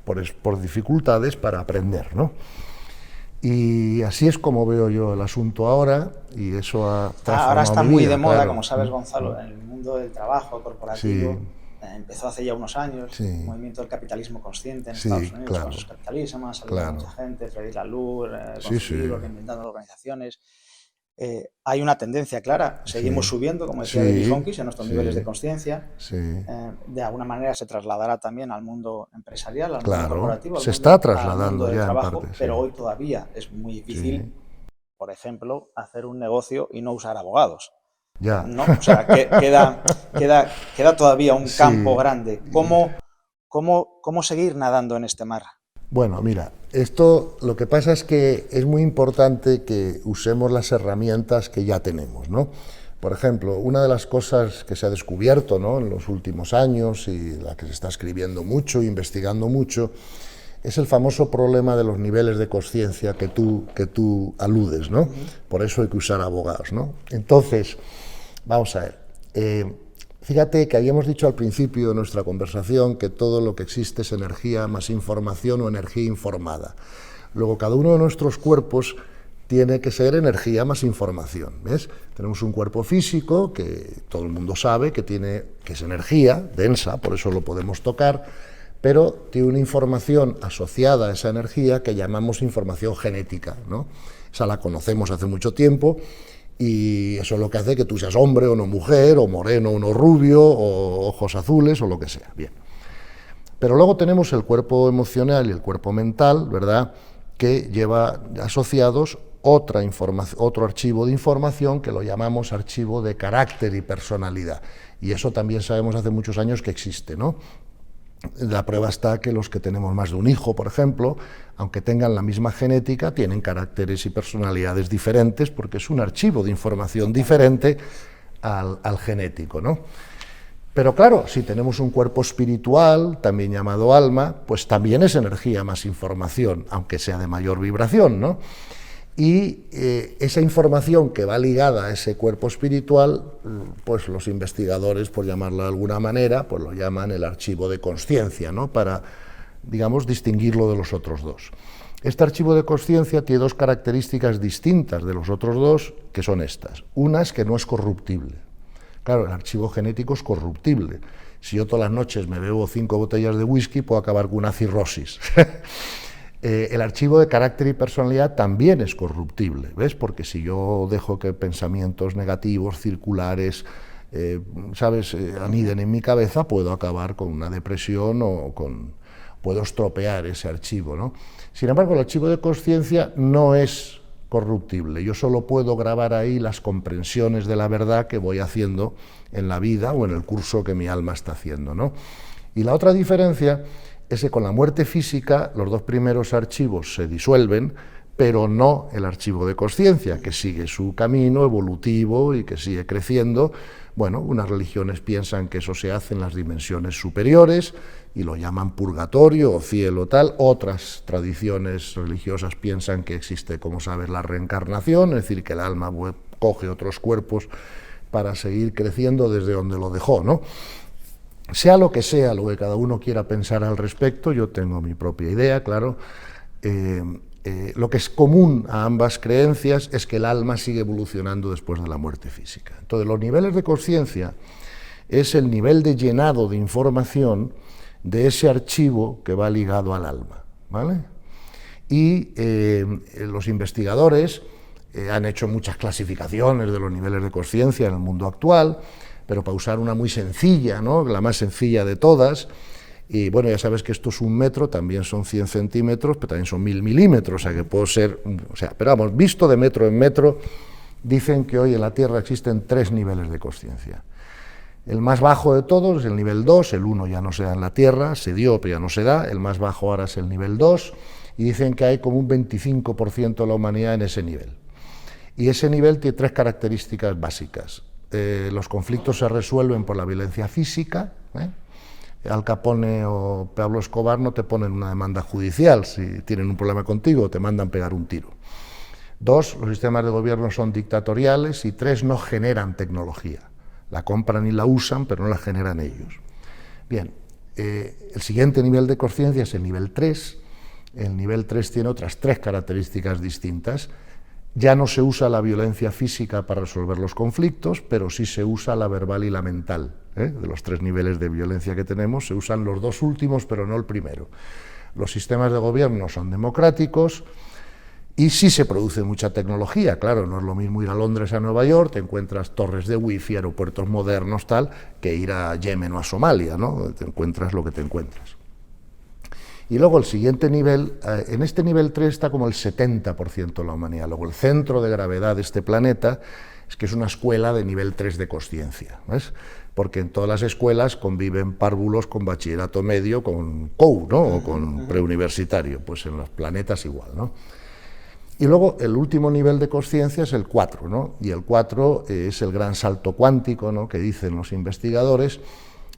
por dificultades para aprender, ¿no? Y así es como veo yo el asunto ahora, y eso ha transformado ahora está mi muy vida, de moda, claro. Como sabes, Gonzalo, en el mundo del trabajo corporativo. Sí. Empezó hace ya unos años, Sí. el movimiento del capitalismo consciente en Sí, Estados Unidos, claro. con sus capitalismos, ha salido Claro. mucha gente, Freddy Laloux, Sí, sí. reinventando organizaciones. Hay una tendencia clara, seguimos Sí. subiendo, como decía Sí, David Hawkins, en nuestros sí. niveles de conciencia. Sí. De alguna manera se trasladará también al mundo empresarial, al Claro, mundo corporativo, se al está mundo trasladando del ya en trabajo, parte, sí. pero hoy todavía es muy difícil, Sí. por ejemplo, hacer un negocio y no usar abogados. Ya. ¿No? O sea, queda todavía un Sí. campo grande. ¿Cómo seguir nadando en este mar? Bueno, mira, esto lo que pasa es que es muy importante que usemos las herramientas que ya tenemos, ¿no? Por ejemplo, una de las cosas que se ha descubierto, ¿no?, en los últimos años, y la que se está escribiendo mucho, investigando mucho, es el famoso problema de los niveles de conciencia que tú aludes, ¿no? Por eso hay que usar abogados, ¿no? Entonces, vamos a ver. Fíjate que habíamos dicho al principio de nuestra conversación que todo lo que existe es energía más información o energía informada. Luego, cada uno de nuestros cuerpos tiene que ser energía más información, ¿ves? Tenemos un cuerpo físico que todo el mundo sabe que es energía densa, por eso lo podemos tocar, pero tiene una información asociada a esa energía que llamamos información genética, ¿no? Esa la conocemos hace mucho tiempo, y eso es lo que hace que tú seas hombre o no mujer, o moreno o no rubio, o ojos azules, o lo que sea. Bien. Pero luego tenemos el cuerpo emocional y el cuerpo mental, ¿verdad?, que lleva asociados otro archivo de información que lo llamamos archivo de carácter y personalidad. Y eso también sabemos hace muchos años que existe, ¿no? La prueba está que los que tenemos más de un hijo, por ejemplo, aunque tengan la misma genética, tienen caracteres y personalidades diferentes porque es un archivo de información diferente al genético, ¿no? Pero claro, si tenemos un cuerpo espiritual, también llamado alma, pues también es energía más información, aunque sea de mayor vibración, ¿no? Y esa información que va ligada a ese cuerpo espiritual, pues los investigadores, por llamarlo de alguna manera, pues lo llaman el archivo de consciencia, ¿no?, para, digamos, distinguirlo de los otros dos. Este archivo de consciencia tiene dos características distintas de los otros dos, que son estas. Una es que no es corruptible. Claro, el archivo genético es corruptible. Si yo todas las noches me bebo 5 botellas de whisky, puedo acabar con una cirrosis. El archivo de carácter y personalidad también es corruptible, ¿ves? Porque si yo dejo que pensamientos negativos, circulares, aniden en mi cabeza, puedo acabar con una depresión puedo estropear ese archivo, ¿no? Sin embargo, el archivo de consciencia no es corruptible. Yo solo puedo grabar ahí las comprensiones de la verdad que voy haciendo en la vida o en el curso que mi alma está haciendo, ¿no? Y la otra diferencia es que con la muerte física los dos primeros archivos se disuelven, pero no el archivo de consciencia, que sigue su camino evolutivo y que sigue creciendo. Bueno, unas religiones piensan que eso se hace en las dimensiones superiores y lo llaman purgatorio o cielo tal. Otras tradiciones religiosas piensan que existe, como sabes, la reencarnación, es decir, que el alma coge otros cuerpos para seguir creciendo desde donde lo dejó, ¿no? Sea lo que cada uno quiera pensar al respecto, yo tengo mi propia idea, claro. Lo que es común a ambas creencias es que el alma sigue evolucionando después de la muerte física. Entonces, los niveles de consciencia es el nivel de llenado de información de ese archivo que va ligado al alma, ¿vale? Y los investigadores han hecho muchas clasificaciones de los niveles de consciencia en el mundo actual, pero para usar una muy sencilla, ¿no?, la más sencilla de todas. Y bueno, ya sabes que esto es 1 metro, también son 100 centímetros, pero también son 1000 milímetros, o sea que puedo ser, pero vamos, visto de metro en metro, dicen que hoy en la Tierra existen 3 niveles de consciencia. El más bajo de todos es el nivel 2, el 1 ya no se da en la Tierra, se dio, pero ya no se da, el más bajo ahora es el nivel 2, y dicen que hay como un 25% de la humanidad en ese nivel. Y ese nivel tiene 3 características básicas. Los conflictos se resuelven por la violencia física, Al Capone o Pablo Escobar no te ponen una demanda judicial, si tienen un problema contigo te mandan pegar un tiro. 2, los sistemas de gobierno son dictatoriales, y 3, no generan tecnología. La compran y la usan, pero no la generan ellos. Bien, el siguiente nivel de consciencia es el nivel 3. El nivel 3 tiene otras 3 características distintas. Ya no se usa la violencia física para resolver los conflictos, pero sí se usa la verbal y la mental. De los 3 niveles de violencia que tenemos, se usan los 2 últimos, pero no el primero. Los sistemas de gobierno son democráticos y sí se produce mucha tecnología. Claro, no es lo mismo ir a Londres, a Nueva York, te encuentras torres de wifi, aeropuertos modernos, tal, que ir a Yemen o a Somalia, ¿no? Te encuentras lo que te encuentras. Y luego el siguiente nivel, en este nivel 3 está como el 70% de la humanidad. Luego el centro de gravedad de este planeta es que es una escuela de nivel 3 de consciencia, ¿ves? Porque en todas las escuelas conviven párvulos con bachillerato medio, con COU, ¿no?, o con preuniversitario, pues en los planetas igual, ¿no? Y luego el último nivel de consciencia es el 4, ¿no? Y el 4 es el gran salto cuántico, ¿no?, que dicen los investigadores,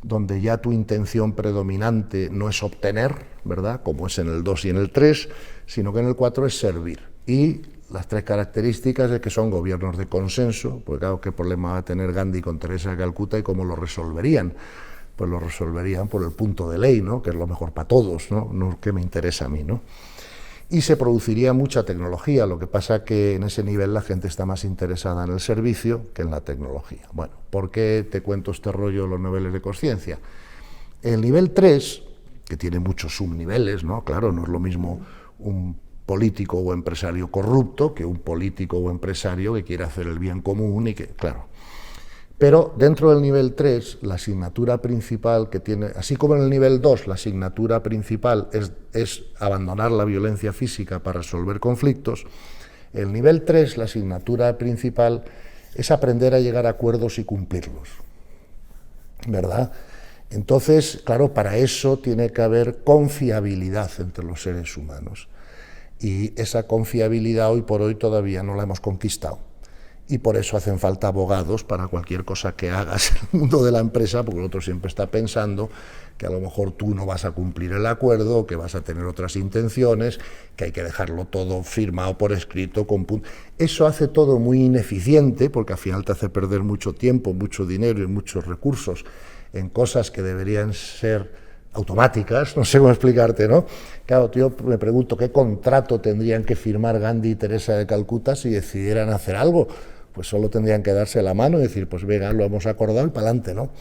donde ya tu intención predominante no es obtener, ¿verdad?, como es en el 2 y en el 3, sino que en el 4 es servir. Y las 3 características es que son gobiernos de consenso, porque claro, ¿qué problema va a tener Gandhi con Teresa de Calcuta y cómo lo resolverían? Pues lo resolverían por el punto de ley, ¿no?, que es lo mejor para todos, ¿no?, que me interesa a mí, ¿no? Y se produciría mucha tecnología, lo que pasa que en ese nivel la gente está más interesada en el servicio que en la tecnología. Bueno, ¿por qué te cuento este rollo de los niveles de consciencia? El nivel 3, que tiene muchos subniveles, ¿no? Claro, no es lo mismo un político o empresario corrupto que un político o empresario que quiere hacer el bien común y que, claro. Pero dentro del nivel 3, la asignatura principal que tiene, así como en el nivel 2, la asignatura principal es abandonar la violencia física para resolver conflictos, el nivel 3, la asignatura principal, es aprender a llegar a acuerdos y cumplirlos, ¿verdad? Entonces, claro, para eso tiene que haber confiabilidad entre los seres humanos. Y esa confiabilidad hoy por hoy todavía no la hemos conquistado. Y por eso hacen falta abogados para cualquier cosa que hagas en el mundo de la empresa, porque el otro siempre está pensando que a lo mejor tú no vas a cumplir el acuerdo, que vas a tener otras intenciones, que hay que dejarlo todo firmado por escrito. Eso hace todo muy ineficiente, porque al final te hace perder mucho tiempo, mucho dinero y muchos recursos en cosas que deberían ser automáticas, no sé cómo explicarte, ¿no? Claro, yo me pregunto qué contrato tendrían que firmar Gandhi y Teresa de Calcuta si decidieran hacer algo. Pues solo tendrían que darse la mano y decir, pues venga, lo hemos acordado y para adelante, ¿no?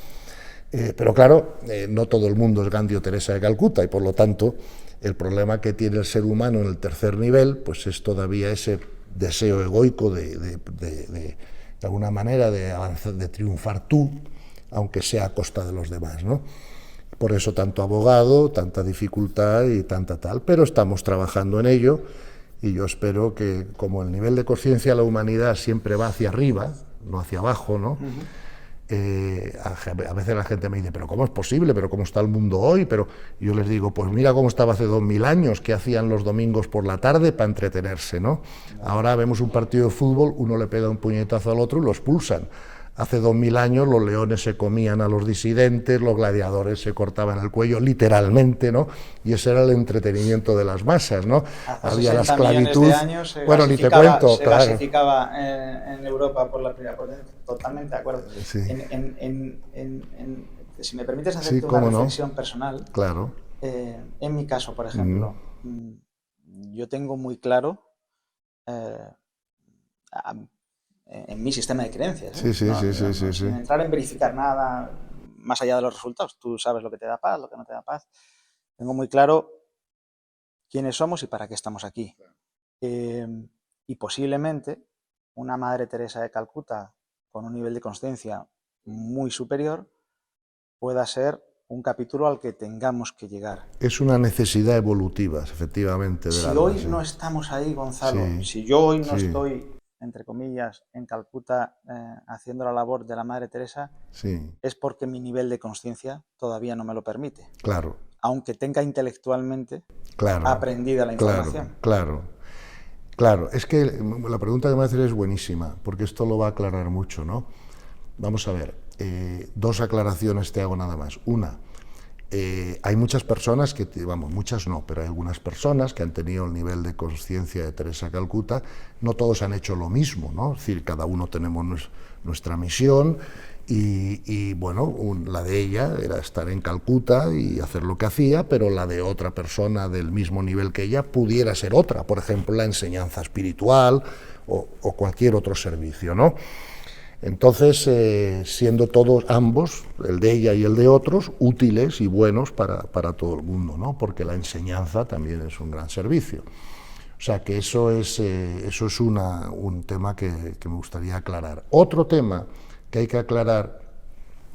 Pero claro, no todo el mundo es Gandhi o Teresa de Calcuta y por lo tanto el problema que tiene el ser humano en el tercer nivel pues es todavía ese deseo egoico de alguna manera de avanzar, de triunfar tú, aunque sea a costa de los demás, ¿no? Por eso tanto abogado, tanta dificultad y tanta tal, pero estamos trabajando en ello y yo espero que como el nivel de conciencia de la humanidad siempre va hacia arriba, no hacia abajo, ¿no? A veces la gente me dice, pero ¿cómo es posible? ¿Pero cómo está el mundo hoy? Pero yo les digo, pues mira cómo estaba hace 2000 años, que hacían los domingos por la tarde para entretenerse, ¿no? Ahora vemos un partido de fútbol, uno le pega un puñetazo al otro y lo expulsan. Hace 2000 años los leones se comían a los disidentes, los gladiadores se cortaban el cuello, literalmente, ¿no? Y ese era el entretenimiento de las masas, ¿no? Había la esclavitud. De años bueno, ni te cuento, se claro. gasificaba en Europa por la primera potencia. Totalmente de acuerdo. Sí. Si me permites hacerte una reflexión personal. Claro. En mi caso, por ejemplo, yo tengo muy claro en mi sistema de creencias. Sin entrar en verificar nada más allá de los resultados. Tú sabes lo que te da paz, lo que no te da paz. Tengo muy claro quiénes somos y para qué estamos aquí. Y posiblemente una Madre Teresa de Calcuta con un nivel de consciencia muy superior pueda ser un capítulo al que tengamos que llegar. Es una necesidad evolutiva, efectivamente. Si hoy no estamos ahí, Gonzalo, si yo hoy no estoy, entre comillas, en Calcuta haciendo la labor de la Madre Teresa, es porque mi nivel de consciencia todavía no me lo permite. Claro. Aunque tenga intelectualmente aprendida la información. Claro, es que la pregunta que me haces es buenísima, porque esto lo va a aclarar mucho, ¿no? Vamos a ver, dos aclaraciones te hago nada más. Una, hay muchas personas que, muchas no, pero hay algunas personas que han tenido el nivel de conciencia de Teresa de Calcuta, no todos han hecho lo mismo, ¿no? Es decir, cada uno tenemos nuestra misión y bueno, la de ella era estar en Calcuta y hacer lo que hacía, pero la de otra persona del mismo nivel que ella pudiera ser otra, por ejemplo, la enseñanza espiritual o cualquier otro servicio, ¿no? Entonces, siendo todos ambos, el de ella y el de otros, útiles y buenos para todo el mundo, ¿no? Porque la enseñanza también es un gran servicio. O sea que eso es un tema que me gustaría aclarar. Otro tema que hay que aclarar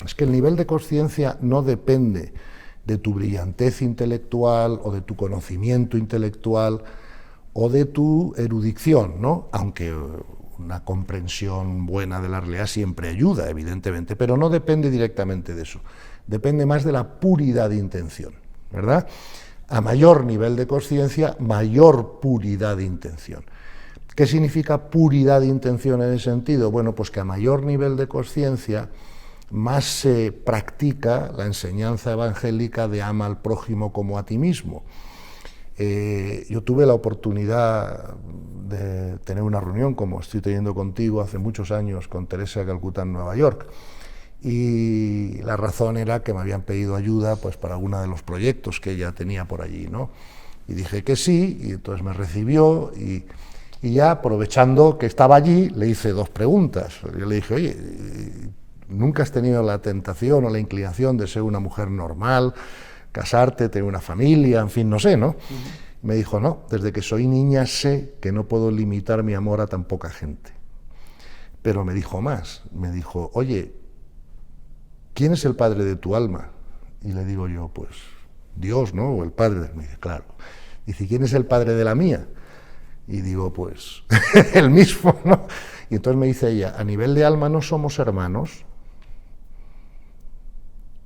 es que el nivel de conciencia no depende de tu brillantez intelectual o de tu conocimiento intelectual o de tu erudición, ¿no? Aunque una comprensión buena de la realidad siempre ayuda, evidentemente, pero no depende directamente de eso. Depende más de la puridad de intención, ¿verdad? A mayor nivel de conciencia, mayor puridad de intención. ¿Qué significa puridad de intención en ese sentido? Bueno, pues que a mayor nivel de conciencia más se practica la enseñanza evangélica de ama al prójimo como a ti mismo. Yo tuve la oportunidad de tener una reunión, como estoy teniendo contigo hace muchos años, con Teresa de Calcuta en Nueva York, y la razón era que me habían pedido ayuda pues, para alguno de los proyectos que ella tenía por allí, ¿no? Y dije que sí, y entonces me recibió, y ya aprovechando que estaba allí, le hice dos preguntas. Yo le dije, oye, ¿nunca has tenido la tentación o la inclinación de ser una mujer normal, casarte, tener una familia, en fin, no sé, ¿no? Me dijo, no, desde que soy niña sé que no puedo limitar mi amor a tan poca gente. Pero me dijo más, me dijo, oye, ¿quién es el padre de tu alma? Y le digo yo, pues Dios, ¿no? O el padre. Me dice, claro. Dice, ¿quién es el padre de la mía? Y digo, pues el mismo, ¿no? Y entonces me dice ella, a nivel de alma no somos hermanos.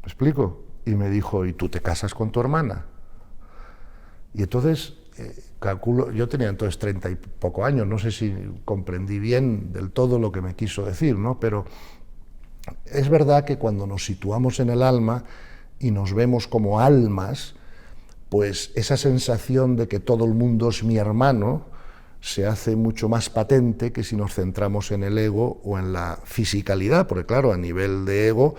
¿Me explico? Y me dijo, ¿y tú te casas con tu hermana? Y entonces, calculo, yo tenía entonces 30 y poco años, no sé si comprendí bien del todo lo que me quiso decir, ¿no? Pero es verdad que cuando nos situamos en el alma y nos vemos como almas, pues esa sensación de que todo el mundo es mi hermano se hace mucho más patente que si nos centramos en el ego o en la fisicalidad, porque claro, a nivel de ego,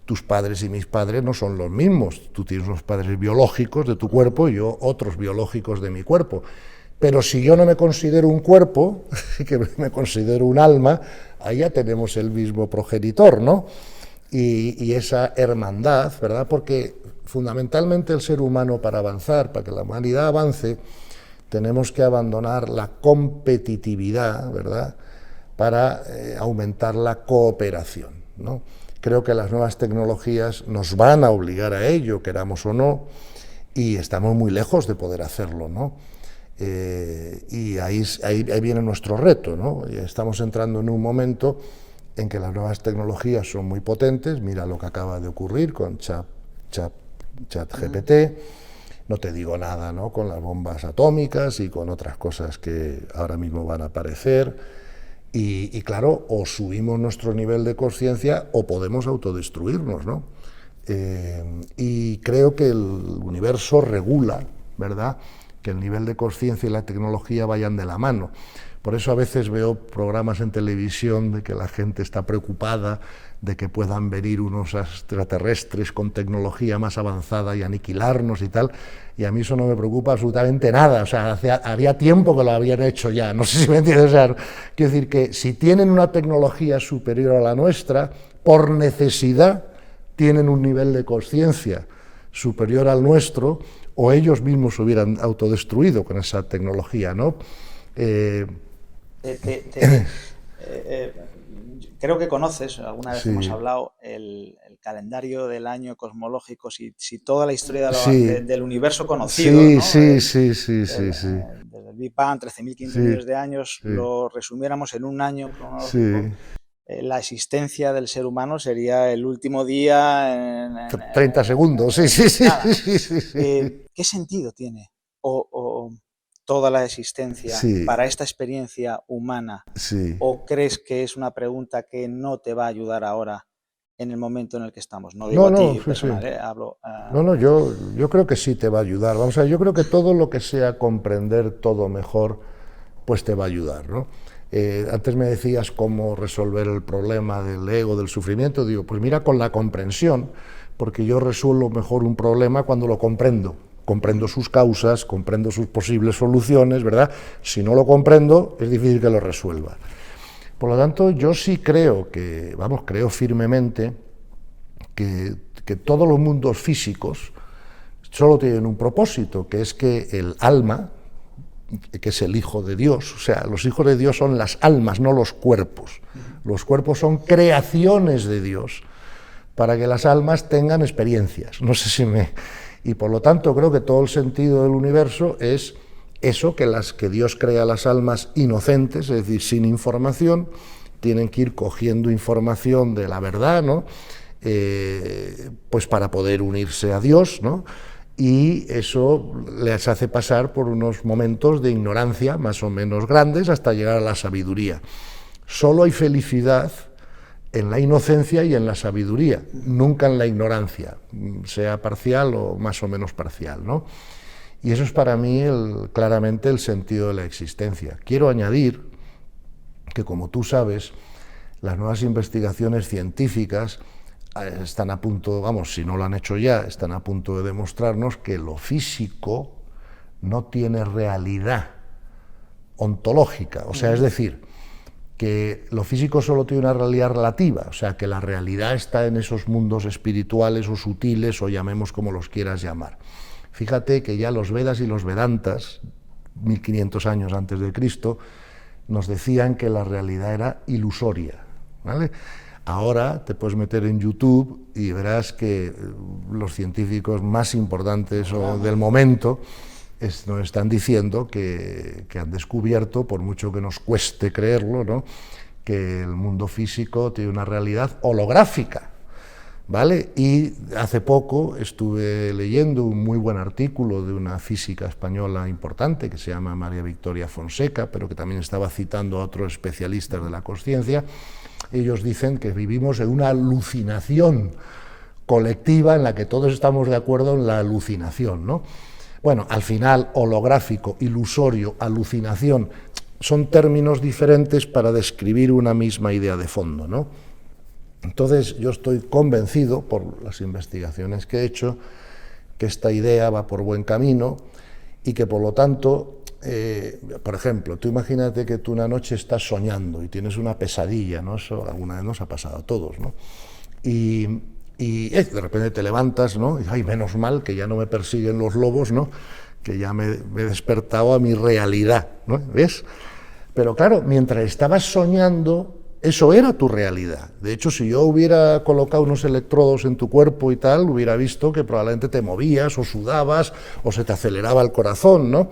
tus padres y mis padres no son los mismos. Tú tienes unos padres biológicos de tu cuerpo y yo otros biológicos de mi cuerpo. Pero si yo no me considero un cuerpo, que me considero un alma, ahí ya tenemos el mismo progenitor, ¿no? Y esa hermandad, ¿verdad? Porque fundamentalmente el ser humano, para avanzar, para que la humanidad avance, tenemos que abandonar la competitividad, ¿verdad?, para aumentar la cooperación, ¿no? Creo que las nuevas tecnologías nos van a obligar a ello, queramos o no, y estamos muy lejos de poder hacerlo, ¿no? Y ahí viene nuestro reto, ¿no? Y estamos entrando en un momento en que las nuevas tecnologías son muy potentes. Mira lo que acaba de ocurrir con ChatGPT, no te digo nada, ¿no?, con las bombas atómicas y con otras cosas que ahora mismo van a aparecer. Y claro, o subimos nuestro nivel de conciencia o podemos autodestruirnos, ¿no? Y creo que el universo regula, ¿verdad?, que el nivel de conciencia y la tecnología vayan de la mano. Por eso a veces veo programas en televisión de que la gente está preocupada de que puedan venir unos extraterrestres con tecnología más avanzada y aniquilarnos y tal, y a mí eso no me preocupa absolutamente nada. O sea, había tiempo que lo habían hecho ya, no sé si me entiendes. O sea, quiero decir que si tienen una tecnología superior a la nuestra, por necesidad tienen un nivel de conciencia superior al nuestro, o ellos mismos se hubieran autodestruido con esa tecnología, ¿no? Creo que conoces, alguna vez Sí. hemos hablado, el calendario del año cosmológico, si toda la historia Sí. del universo conocido, Sí, ¿no? sí. Desde el Big Bang, 13.500 Sí, millones de años, sí. lo resumiéramos en un año cronológico. Sí. La existencia del ser humano sería el último día en 30 segundos, sí. nada. Sí. ¿Qué sentido tiene o toda la existencia Sí. para esta experiencia humana? Sí. ¿O crees que es una pregunta que no te va a ayudar ahora en el momento en el que estamos? No digo a ti personal, sí. hablo... No, yo creo que sí te va a ayudar. Vamos a ver, yo creo que todo lo que sea comprender todo mejor, pues te va a ayudar, ¿no? Antes me decías cómo resolver el problema del ego, del sufrimiento. Digo, pues mira, con la comprensión, porque yo resuelvo mejor un problema cuando lo comprendo. Comprendo sus causas, comprendo sus posibles soluciones, ¿verdad? Si no lo comprendo, es difícil que lo resuelva. Por lo tanto, yo sí creo creo firmemente que todos los mundos físicos solo tienen un propósito, que es que el alma, que es el Hijo de Dios, o sea, los hijos de Dios son las almas, no los cuerpos. Los cuerpos son creaciones de Dios para que las almas tengan experiencias. No sé si me... Y por lo tanto creo que todo el sentido del universo es eso, que Dios crea las almas inocentes, es decir, sin información, tienen que ir cogiendo información de la verdad, ¿no? Pues para poder unirse a Dios, ¿no? Y eso les hace pasar por unos momentos de ignorancia más o menos grandes hasta llegar a la sabiduría. Solo hay felicidad en la inocencia y en la sabiduría, nunca en la ignorancia, sea parcial o más o menos parcial, ¿no? Y eso es para mí claramente el sentido de la existencia. Quiero añadir que, como tú sabes, las nuevas investigaciones científicas están a punto, si no lo han hecho ya, están a punto de demostrarnos que lo físico no tiene realidad ontológica, o sea, es decir, que lo físico solo tiene una realidad relativa, o sea, que la realidad está en esos mundos espirituales o sutiles, o llamemos como los quieras llamar. Fíjate que ya los Vedas y los Vedantas, 1500 años antes de Cristo, nos decían que la realidad era ilusoria, ¿vale? Ahora te puedes meter en YouTube y verás que los científicos más importantes del momento nos están diciendo que han descubierto, por mucho que nos cueste creerlo, ¿no?, que el mundo físico tiene una realidad holográfica, ¿vale? Y hace poco estuve leyendo un muy buen artículo de una física española importante que se llama María Victoria Fonseca, pero que también estaba citando a otros especialistas de la consciencia. Ellos dicen que vivimos en una alucinación colectiva en la que todos estamos de acuerdo en la alucinación, ¿no? Bueno, al final, holográfico, ilusorio, alucinación, son términos diferentes para describir una misma idea de fondo, ¿no? Entonces, yo estoy convencido, por las investigaciones que he hecho, que esta idea va por buen camino y que, por lo tanto, por ejemplo, tú imagínate que tú una noche estás soñando y tienes una pesadilla, ¿no? Eso alguna vez nos ha pasado a todos, ¿no? Y de repente te levantas, ¿no? Y, ay, menos mal que ya no me persiguen los lobos, ¿no?, que ya me he despertado a mi realidad, ¿no? ¿Ves? Pero claro, mientras estabas soñando, eso era tu realidad. De hecho, si yo hubiera colocado unos electrodos en tu cuerpo y tal, hubiera visto que probablemente te movías o sudabas o se te aceleraba el corazón, ¿no?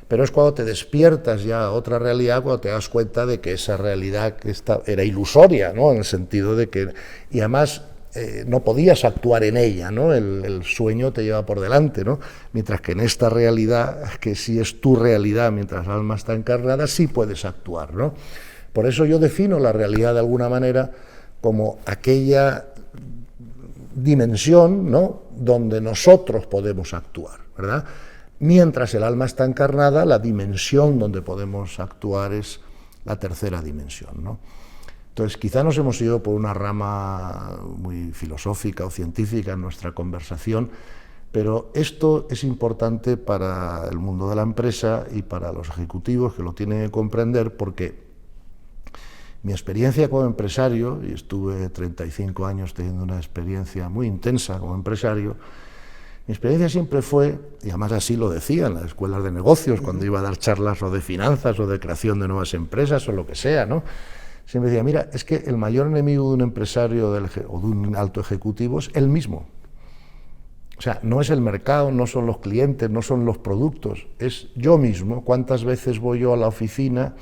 Pero es cuando te despiertas ya a otra realidad, cuando te das cuenta de que esa realidad era ilusoria, ¿no?, en el sentido de que... Y además... no podías actuar en ella, ¿no? El sueño te lleva por delante, ¿no? Mientras que en esta realidad, que sí es tu realidad mientras el alma está encarnada, sí puedes actuar, ¿no? Por eso yo defino la realidad de alguna manera como aquella dimensión, ¿no?, donde nosotros podemos actuar, ¿verdad? Mientras el alma está encarnada, la dimensión donde podemos actuar es la tercera dimensión, ¿no? Entonces, quizá nos hemos ido por una rama muy filosófica o científica en nuestra conversación, pero esto es importante para el mundo de la empresa y para los ejecutivos que lo tienen que comprender, porque mi experiencia como empresario, y estuve 35 años teniendo una experiencia muy intensa como empresario, mi experiencia siempre fue, y además así lo decía en las escuelas de negocios, cuando iba a dar charlas o de finanzas o de creación de nuevas empresas o lo que sea, ¿no? Siempre decía, mira, es que el mayor enemigo de un empresario o de un alto ejecutivo es él mismo. O sea, no es el mercado, no son los clientes, no son los productos, es yo mismo. ¿Cuántas veces voy yo a la oficina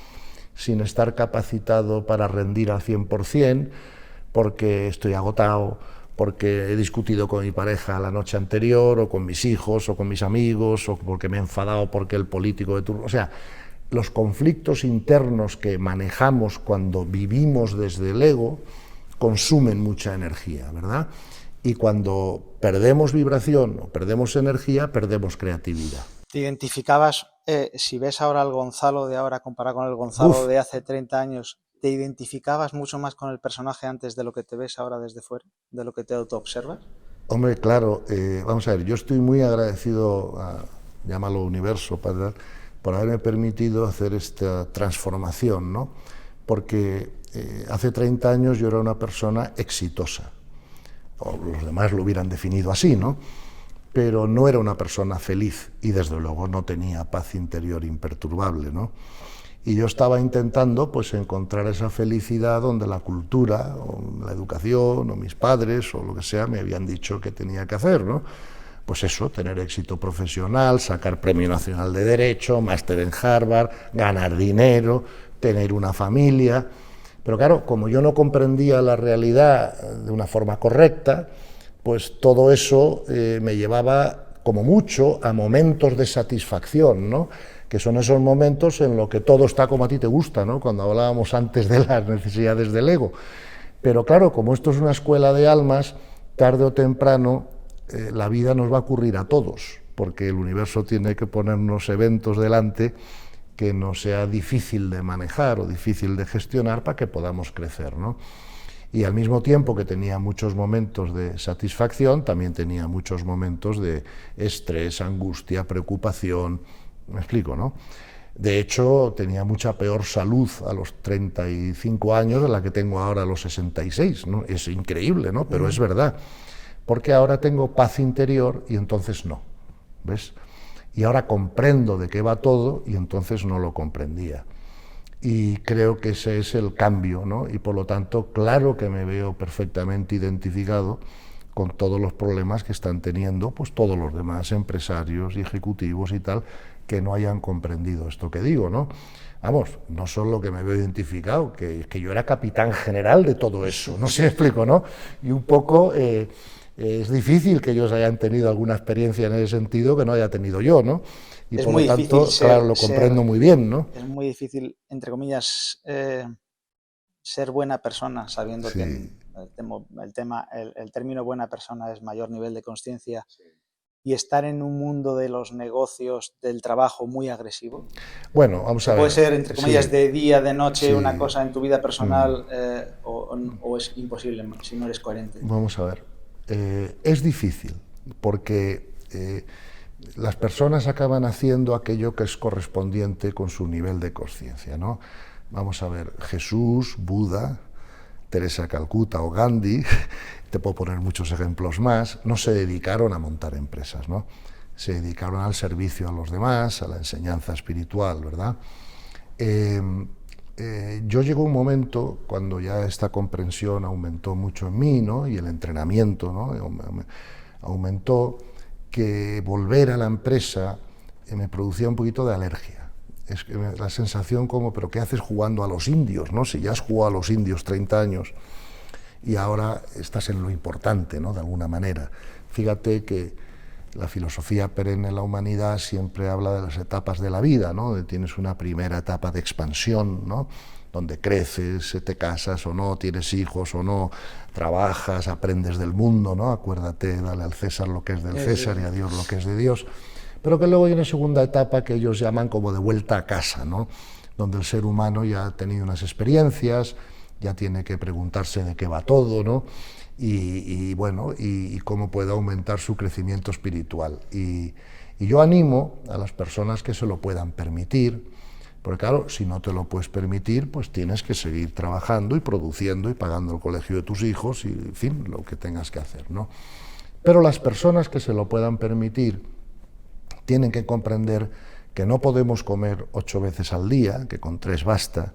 sin estar capacitado para rendir al 100%, porque estoy agotado, porque he discutido con mi pareja la noche anterior, o con mis hijos, o con mis amigos, o porque me he enfadado porque el político de turno... O sea, los conflictos internos que manejamos cuando vivimos desde el ego consumen mucha energía, ¿verdad? Y cuando perdemos vibración o perdemos energía, perdemos creatividad. ¿Te identificabas, si ves ahora al Gonzalo de ahora comparado con el Gonzalo de hace 30 años, te identificabas mucho más con el personaje antes de lo que te ves ahora desde fuera, de lo que te autoobservas? Hombre, claro, vamos a ver, yo estoy muy agradecido a, llámalo universo, por haberme permitido hacer esta transformación, ¿no? Porque hace 30 años yo era una persona exitosa, o los demás lo hubieran definido así, ¿no? Pero no era una persona feliz y desde luego no tenía paz interior imperturbable, ¿no? Y yo estaba intentando pues encontrar esa felicidad donde la cultura, o la educación, o mis padres, o lo que sea, me habían dicho que tenía que hacer, ¿no? Pues eso, tener éxito profesional, sacar Premio Nacional de Derecho, máster en Harvard, ganar dinero, tener una familia. Pero claro, como yo no comprendía la realidad de una forma correcta, pues todo eso me llevaba como mucho a momentos de satisfacción, ¿no? Que son esos momentos en los que todo está como a ti te gusta, ¿no? Cuando hablábamos antes de las necesidades del ego. Pero claro, como esto es una escuela de almas, tarde o temprano la vida nos va a ocurrir a todos, porque el universo tiene que ponernos eventos delante que no sea difícil de manejar o difícil de gestionar para que podamos crecer, ¿no? Y al mismo tiempo que tenía muchos momentos de satisfacción, también tenía muchos momentos de estrés, angustia, preocupación, me explico, ¿no? De hecho, tenía mucha peor salud a los 35 años de la que tengo ahora a los 66, ¿no? Es increíble, ¿no? Pero es verdad, porque ahora tengo paz interior y entonces no, ¿ves? Y ahora comprendo de qué va todo y entonces no lo comprendía. Y creo que ese es el cambio, ¿no? Y por lo tanto, claro que me veo perfectamente identificado con todos los problemas que están teniendo pues todos los demás empresarios y ejecutivos y tal, que no hayan comprendido esto que digo, ¿no? Vamos, no solo que me veo identificado, que yo era capitán general de todo eso, no sé si me explico, ¿no? Y un poco es difícil que ellos hayan tenido alguna experiencia en ese sentido que no haya tenido yo, ¿no? Y es por muy lo tanto, difícil claro, lo comprendo muy bien, ¿no? Es muy difícil, entre comillas, ser buena persona, sabiendo Sí. que el término buena persona es mayor nivel de conciencia, y estar en un mundo de los negocios, del trabajo muy agresivo. Bueno, vamos a ver. Puede ser, entre comillas, sí, de día, de noche, sí. una cosa en tu vida personal, o es imposible si no eres coherente. Vamos a ver. Es difícil, porque las personas acaban haciendo aquello que es correspondiente con su nivel de conciencia, ¿no? Vamos a ver, Jesús, Buda, Teresa Calcuta o Gandhi, te puedo poner muchos ejemplos más, no se dedicaron a montar empresas, ¿no? Se dedicaron al servicio a los demás, a la enseñanza espiritual, ¿verdad? Yo llegó un momento cuando ya esta comprensión aumentó mucho en mí, ¿no? Y el entrenamiento, ¿no? Aumentó, que volver a la empresa me producía un poquito de alergia. Es que la sensación como, pero ¿qué haces jugando a los indios, no? Si ya has jugado a los indios 30 años y ahora estás en lo importante, ¿no? De alguna manera. Fíjate que la filosofía perenne en la humanidad siempre habla de las etapas de la vida, ¿no? Donde tienes una primera etapa de expansión, ¿no? Donde creces, te casas o no, tienes hijos o no, trabajas, aprendes del mundo, ¿no? Acuérdate, dale al César lo que es del César y a Dios lo que es de Dios. Pero que luego hay una segunda etapa que ellos llaman como de vuelta a casa, ¿no? Donde el ser humano ya ha tenido unas experiencias, ya tiene que preguntarse de qué va todo, ¿no? Y cómo puede aumentar su crecimiento espiritual. Y yo animo a las personas que se lo puedan permitir, porque claro, si no te lo puedes permitir, pues tienes que seguir trabajando y produciendo y pagando el colegio de tus hijos y, en fin, lo que tengas que hacer, ¿no? Pero las personas que se lo puedan permitir tienen que comprender que no podemos comer 8 veces al día, que con 3 basta,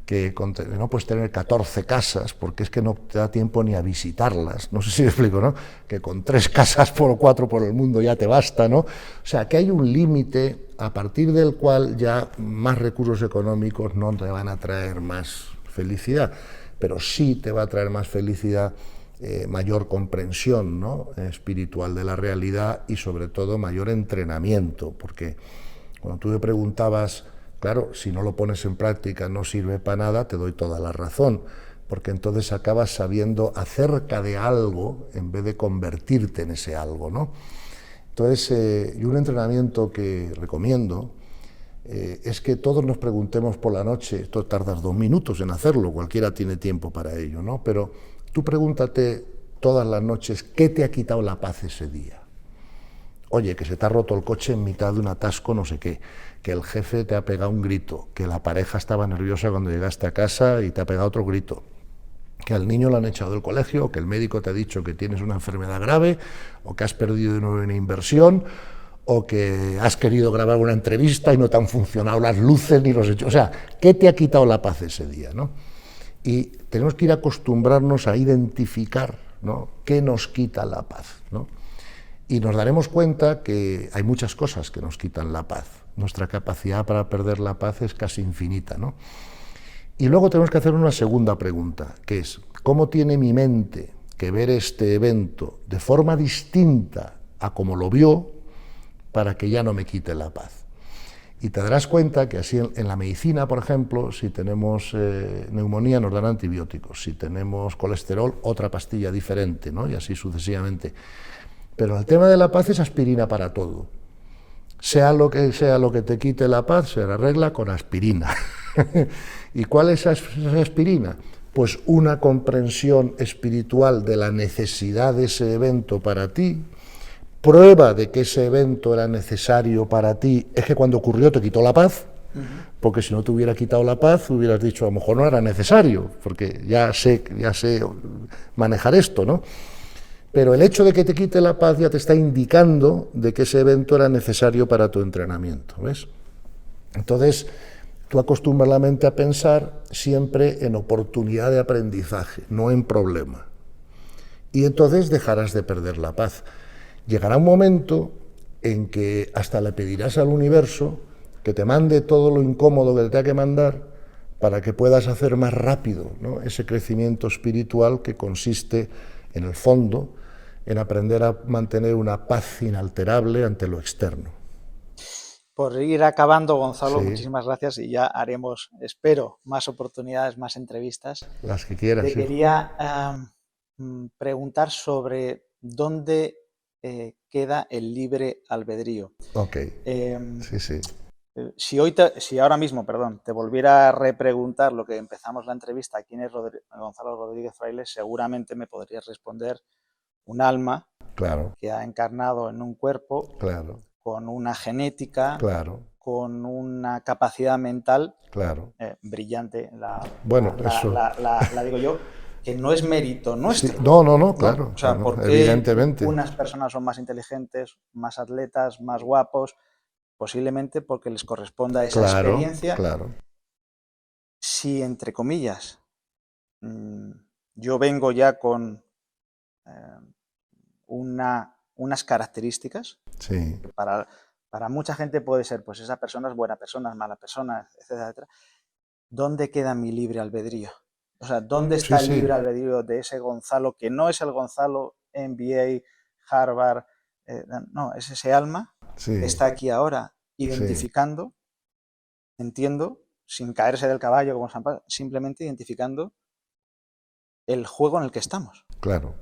que no puedes tener 14 casas, porque es que no te da tiempo ni a visitarlas, no sé si me explico, ¿no? Que con 3 casas o 4 por el mundo ya te basta, ¿no? O sea, que hay un límite a partir del cual ya más recursos económicos no te van a traer más felicidad, pero sí te va a traer más felicidad, mayor comprensión, ¿no? Espiritual de la realidad y sobre todo mayor entrenamiento, porque cuando tú me preguntabas, claro, si no lo pones en práctica no sirve para nada, te doy toda la razón, porque entonces acabas sabiendo acerca de algo en vez de convertirte en ese algo, ¿no? Entonces, y un entrenamiento que recomiendo es que todos nos preguntemos por la noche, esto tardas 2 minutos en hacerlo, cualquiera tiene tiempo para ello, ¿no? Pero tú pregúntate todas las noches, ¿qué te ha quitado la paz ese día? Oye, que se te ha roto el coche en mitad de un atasco, no sé qué, que el jefe te ha pegado un grito, que la pareja estaba nerviosa cuando llegaste a casa y te ha pegado otro grito, que al niño lo han echado del colegio, o que el médico te ha dicho que tienes una enfermedad grave, o que has perdido de nuevo una inversión, o que has querido grabar una entrevista y no te han funcionado las luces ni los hechos. O sea, ¿qué te ha quitado la paz ese día, ¿no? Y tenemos que ir a acostumbrarnos a identificar, ¿no?, qué nos quita la paz, ¿no? Y nos daremos cuenta que hay muchas cosas que nos quitan la paz. Nuestra capacidad para perder la paz es casi infinita, ¿no? Y luego tenemos que hacer una segunda pregunta, que es, ¿cómo tiene mi mente que ver este evento de forma distinta a como lo vio para que ya no me quite la paz? Y te darás cuenta que así en la medicina, por ejemplo, si tenemos neumonía nos dan antibióticos, si tenemos colesterol, otra pastilla diferente, ¿no? Y así sucesivamente. Pero el tema de la paz es aspirina para todo. Sea lo que te quite la paz, se arregla con aspirina. ¿Y cuál es esa aspirina? Pues una comprensión espiritual de la necesidad de ese evento para ti. Prueba de que ese evento era necesario para ti es que cuando ocurrió te quitó la paz, porque si no te hubiera quitado la paz hubieras dicho, a lo mejor no era necesario, porque ya sé manejar esto, ¿no? Pero el hecho de que te quite la paz ya te está indicando de que ese evento era necesario para tu entrenamiento, ¿ves? Entonces, tú acostumbras la mente a pensar siempre en oportunidad de aprendizaje, no en problema. Y entonces dejarás de perder la paz. Llegará un momento en que hasta le pedirás al universo que te mande todo lo incómodo que te tenga que mandar para que puedas hacer más rápido, ¿no?, ese crecimiento espiritual que consiste, en el fondo, en aprender a mantener una paz inalterable ante lo externo. Por ir acabando, Gonzalo, Sí. muchísimas gracias y ya haremos, espero, más oportunidades, más entrevistas. Las que quieras. Te Sí. quería preguntar sobre dónde queda el libre albedrío. Ok. Sí. Si ahora mismo, te volviera a repreguntar lo que empezamos la entrevista, ¿quién es Gonzalo Rodríguez Fraile?, seguramente me podrías responder un alma, Claro, que ha encarnado en un cuerpo, claro, con una genética, claro, con una capacidad mental claro. brillante, Bueno, eso... la digo yo, que no es mérito nuestro. Sí, no, claro. O sea, claro, porque evidentemente. unas personas son más inteligentes, más atletas, más guapos, posiblemente porque les corresponda esa experiencia. Claro. Si, entre comillas, yo vengo ya con unas características, Sí. que para mucha gente puede ser, pues esa persona es buena persona, es mala persona, etcétera, etcétera. ¿Dónde queda mi libre albedrío? O sea, ¿dónde está el libre albedrío de ese Gonzalo, que no es el Gonzalo MBA, Harvard? No, es ese alma que está aquí ahora, identificando, entiendo, sin caerse del caballo como San Pablo, simplemente identificando el juego en el que estamos. Claro.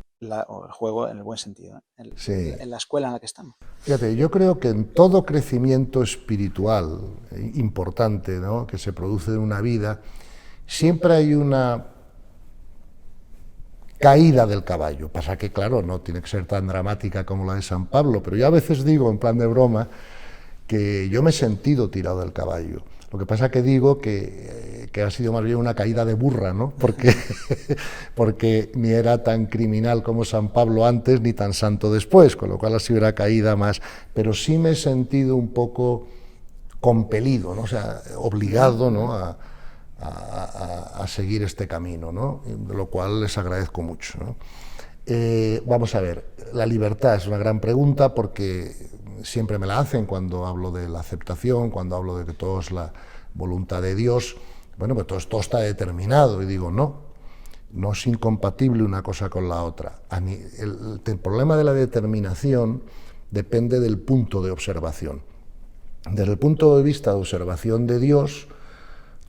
O el juego en el buen sentido, en la escuela en la que estamos. Fíjate, yo creo que en todo crecimiento espiritual importante, ¿no?, que se produce en una vida, siempre hay una caída del caballo. Pasa que, claro, no tiene que ser tan dramática como la de San Pablo, pero yo a veces digo, en plan de broma, que yo me he sentido tirado del caballo. Lo que pasa que digo que ha sido más bien una caída de burra, ¿no? Porque ni era tan criminal como San Pablo antes, ni tan santo después, con lo cual ha sido una caída más. Pero sí me he sentido un poco compelido, ¿no? O sea, obligado, ¿no?, a seguir este camino, ¿no?, de lo cual les agradezco mucho, ¿no? Vamos a ver, la libertad es una gran pregunta porque siempre me la hacen cuando hablo de la aceptación, cuando hablo de que todo es la voluntad de Dios. Bueno, pues todo está determinado, y digo, no es incompatible una cosa con la otra. El problema de la determinación depende del punto de observación. Desde el punto de vista de observación de Dios,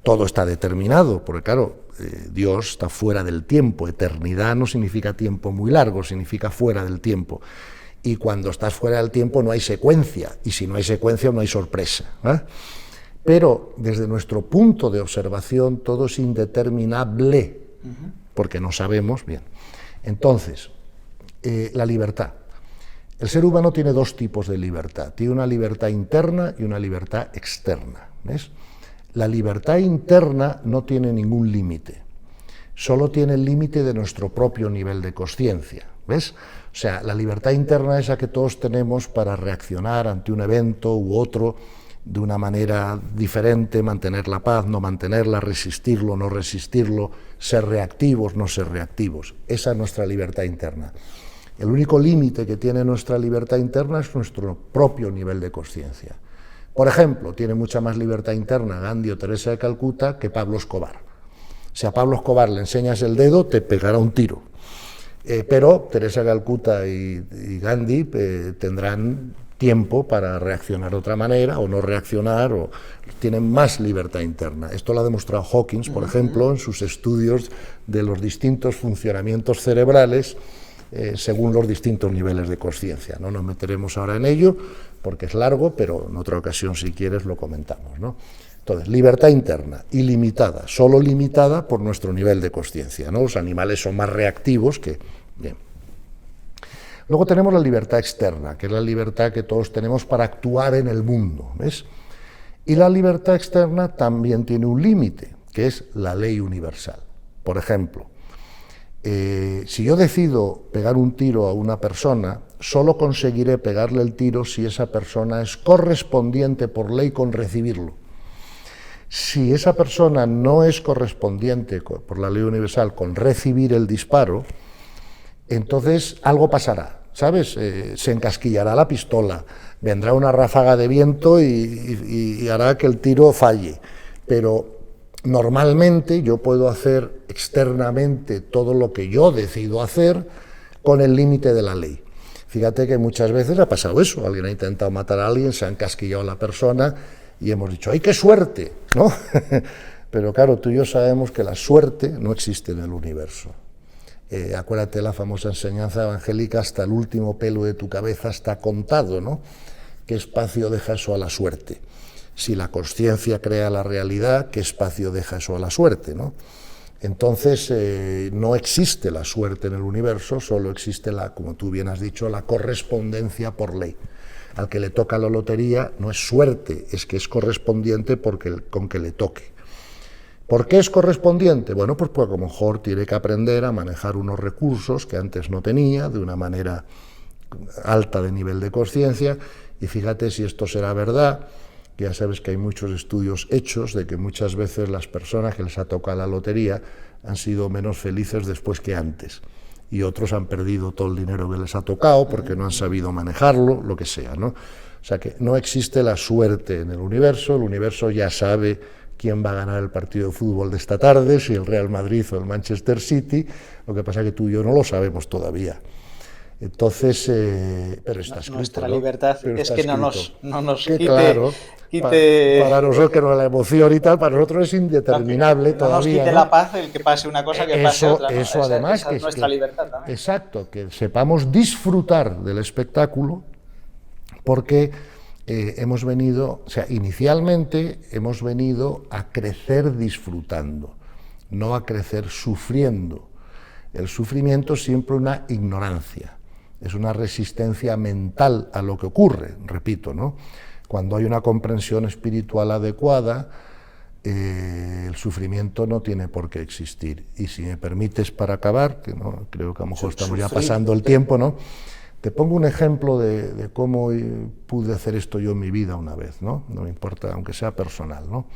todo está determinado, porque claro, Dios está fuera del tiempo. Eternidad no significa tiempo muy largo, significa fuera del tiempo. Y cuando estás fuera del tiempo no hay secuencia, y si no hay secuencia no hay sorpresa, ¿eh? Pero desde nuestro punto de observación todo es indeterminable, porque no sabemos bien. Entonces, la libertad. El ser humano tiene dos tipos de libertad. Tiene una libertad interna y una libertad externa, ¿ves? La libertad interna no tiene ningún límite, solo tiene el límite de nuestro propio nivel de consciencia, ¿ves? O sea, la libertad interna es la que todos tenemos para reaccionar ante un evento u otro de una manera diferente, mantener la paz, no mantenerla, resistirlo, no resistirlo, ser reactivos, no ser reactivos. Esa es nuestra libertad interna. El único límite que tiene nuestra libertad interna es nuestro propio nivel de consciencia. Por ejemplo, tiene mucha más libertad interna Gandhi o Teresa de Calcuta que Pablo Escobar. Si a Pablo Escobar le enseñas el dedo, te pegará un tiro. Pero Teresa de Calcuta y Gandhi tendrán tiempo para reaccionar de otra manera o no reaccionar, o tienen más libertad interna. Esto lo ha demostrado Hawkins, por ejemplo, en sus estudios de los distintos funcionamientos cerebrales según los distintos niveles de consciencia. No nos meteremos ahora en ello porque es largo, pero en otra ocasión, si quieres, lo comentamos, ¿no? Entonces, libertad interna, ilimitada, solo limitada por nuestro nivel de consciencia, ¿no? Los animales son más reactivos que... Bien. Luego tenemos la libertad externa, que es la libertad que todos tenemos para actuar en el mundo, ¿ves? Y la libertad externa también tiene un límite, que es la ley universal. Por ejemplo, si yo decido pegar un tiro a una persona, solo conseguiré pegarle el tiro si esa persona es correspondiente por ley con recibirlo. Si esa persona no es correspondiente por la ley universal con recibir el disparo, entonces algo pasará, ¿sabes? Se encasquillará la pistola, vendrá una ráfaga de viento y hará que el tiro falle. Pero normalmente yo puedo hacer externamente todo lo que yo decido hacer con el límite de la ley. Fíjate que muchas veces ha pasado eso, alguien ha intentado matar a alguien, se ha encasquillado la persona y hemos dicho, ¡ay, qué suerte!, ¿no? Pero claro, tú y yo sabemos que la suerte no existe en el universo. Acuérdate la famosa enseñanza evangélica, hasta el último pelo de tu cabeza está contado, ¿no? ¿Qué espacio deja eso a la suerte? Si la consciencia crea la realidad, ¿qué espacio deja eso a la suerte, ¿no? Entonces, no existe la suerte en el universo, solo existe, como tú bien has dicho, la correspondencia por ley. Al que le toca la lotería no es suerte, es que es correspondiente con que le toque. ¿Por qué es correspondiente? Bueno, pues porque a lo mejor tiene que aprender a manejar unos recursos que antes no tenía, de una manera alta de nivel de conciencia, y fíjate si esto será verdad, que ya sabes que hay muchos estudios hechos de que muchas veces las personas que les ha tocado la lotería han sido menos felices después que antes, y otros han perdido todo el dinero que les ha tocado porque no han sabido manejarlo, lo que sea, ¿no? O sea que no existe la suerte en el universo ya sabe quién va a ganar el partido de fútbol de esta tarde, si el Real Madrid o el Manchester City, lo que pasa es que tú y yo no lo sabemos todavía. Entonces, pero está escrito, nuestra ¿no? libertad Pero es está que no escrito. nos Que, quite... claro, para nosotros que no la emoción y tal, para nosotros es indeterminable no todavía. nos quite, ¿no?, la paz el que pase una cosa, que pase otra, ¿no? Eso además, esa es nuestra libertad también. Exacto, que sepamos disfrutar del espectáculo, porque hemos venido, o sea, inicialmente hemos venido a crecer disfrutando, no a crecer sufriendo. El sufrimiento es siempre una ignorancia, es una resistencia mental a lo que ocurre, repito, ¿no? Cuando hay una comprensión espiritual adecuada, el sufrimiento no tiene por qué existir. Y si me permites, para acabar, que no creo que a lo mejor estamos ya pasando el tiempo, ¿no?, te pongo un ejemplo de cómo pude hacer esto yo en mi vida una vez, ¿no? No me importa, aunque sea personal, ¿no?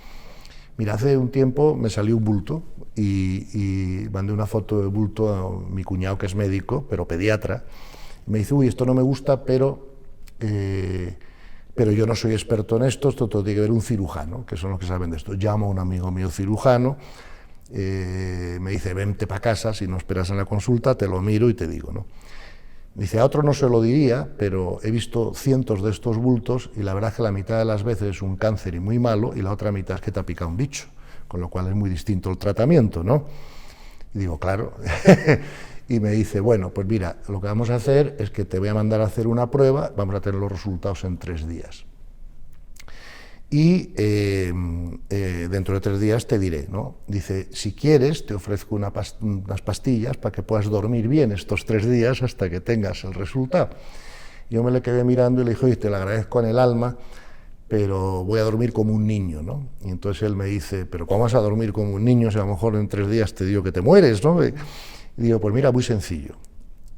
Mira, hace un tiempo me salió un bulto y mandé una foto de bulto a mi cuñado, que es médico, pero pediatra. Me dice, uy, esto no me gusta, pero yo no soy experto en esto tiene que ver un cirujano, que son los que saben de esto. Llamo a un amigo mío cirujano, me dice, vente para casa, si no esperas en la consulta, te lo miro y te digo, ¿no? Dice, a otro no se lo diría, pero he visto cientos de estos bultos y la verdad es que la mitad de las veces es un cáncer y muy malo, y la otra mitad es que te ha picado un bicho, con lo cual es muy distinto el tratamiento, ¿no? Y digo, claro. Y me dice, bueno, pues mira, lo que vamos a hacer es que te voy a mandar a hacer una prueba, vamos a tener los resultados en 3 días. Y dentro de 3 días te diré, ¿no? Dice, si quieres, te ofrezco unas pastillas para que puedas dormir bien estos 3 días hasta que tengas el resultado. Yo me le quedé mirando y le dije, oye, te lo agradezco en el alma, pero voy a dormir como un niño, ¿no? Y entonces él me dice, pero ¿cómo vas a dormir como un niño si a lo mejor en 3 días te digo que te mueres, ¿no? Y digo, pues mira, muy sencillo.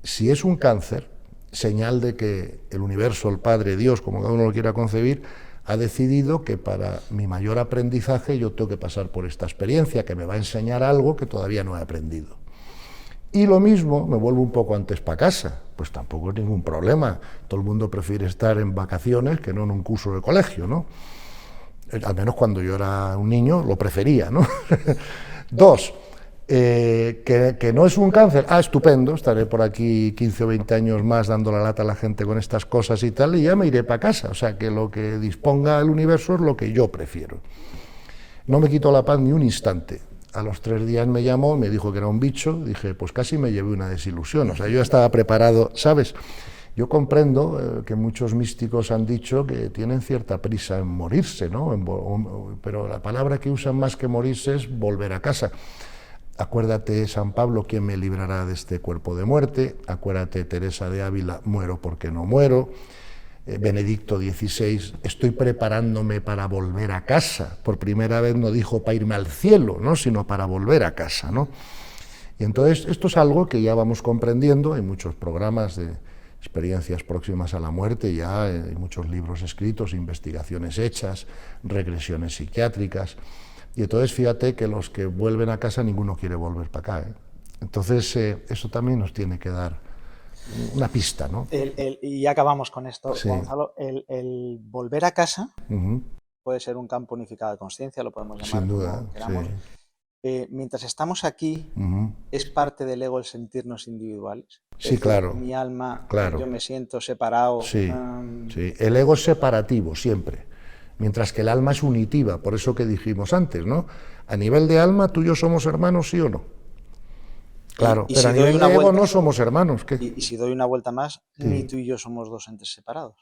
Si es un cáncer, señal de que el universo, el Padre, Dios, como cada uno lo quiera concebir, ha decidido que para mi mayor aprendizaje yo tengo que pasar por esta experiencia que me va a enseñar algo que todavía no he aprendido. Y lo mismo, me vuelvo un poco antes para casa, pues tampoco es ningún problema. Todo el mundo prefiere estar en vacaciones que no en un curso de colegio, ¿no? Al menos cuando yo era un niño lo prefería, ¿no? 2, que no es un cáncer, estupendo, estaré por aquí 15 o 20 años más dando la lata a la gente con estas cosas y tal, y ya me iré para casa, o sea que lo que disponga el universo es lo que yo prefiero. No me quitó la paz ni un instante. A los 3 días me llamó, me dijo que era un bicho, dije, pues casi me llevé una desilusión, o sea, yo estaba preparado, ¿sabes? Yo comprendo que muchos místicos han dicho que tienen cierta prisa en morirse, ¿no? Pero la palabra que usan más que morirse es volver a casa. Acuérdate, San Pablo, ¿quién me librará de este cuerpo de muerte? Acuérdate, Teresa de Ávila, muero porque no muero. Benedicto XVI, estoy preparándome para volver a casa. Por primera vez no dijo para irme al cielo, ¿no?, sino para volver a casa, ¿no? Y entonces esto es algo que ya vamos comprendiendo, hay muchos programas de experiencias próximas a la muerte, ya hay muchos libros escritos, investigaciones hechas, regresiones psiquiátricas, y entonces fíjate que los que vuelven a casa ninguno quiere volver para acá, ¿eh? Entonces eso también nos tiene que dar una pista, ¿no? Y ya acabamos con esto, Sí. Gonzalo, el volver a casa Ujú. puede ser un campo unificado de conciencia, lo podemos llamar Sin duda, como queramos. sí. Mientras estamos aquí, Ujú. ¿es parte del ego el sentirnos individuales? Es Sí, decir, claro. mi alma, Claro. yo me siento separado. Sí, sí. El ego es separativo siempre, mientras que el alma es unitiva, por eso que dijimos antes, ¿no? A nivel de alma, tú y yo somos hermanos, ¿sí o no? Claro, y pero si a doy nivel una de ego vuelta- no somos hermanos. ¿Qué? Y si doy una vuelta más, Sí. ni tú y yo somos dos entes separados.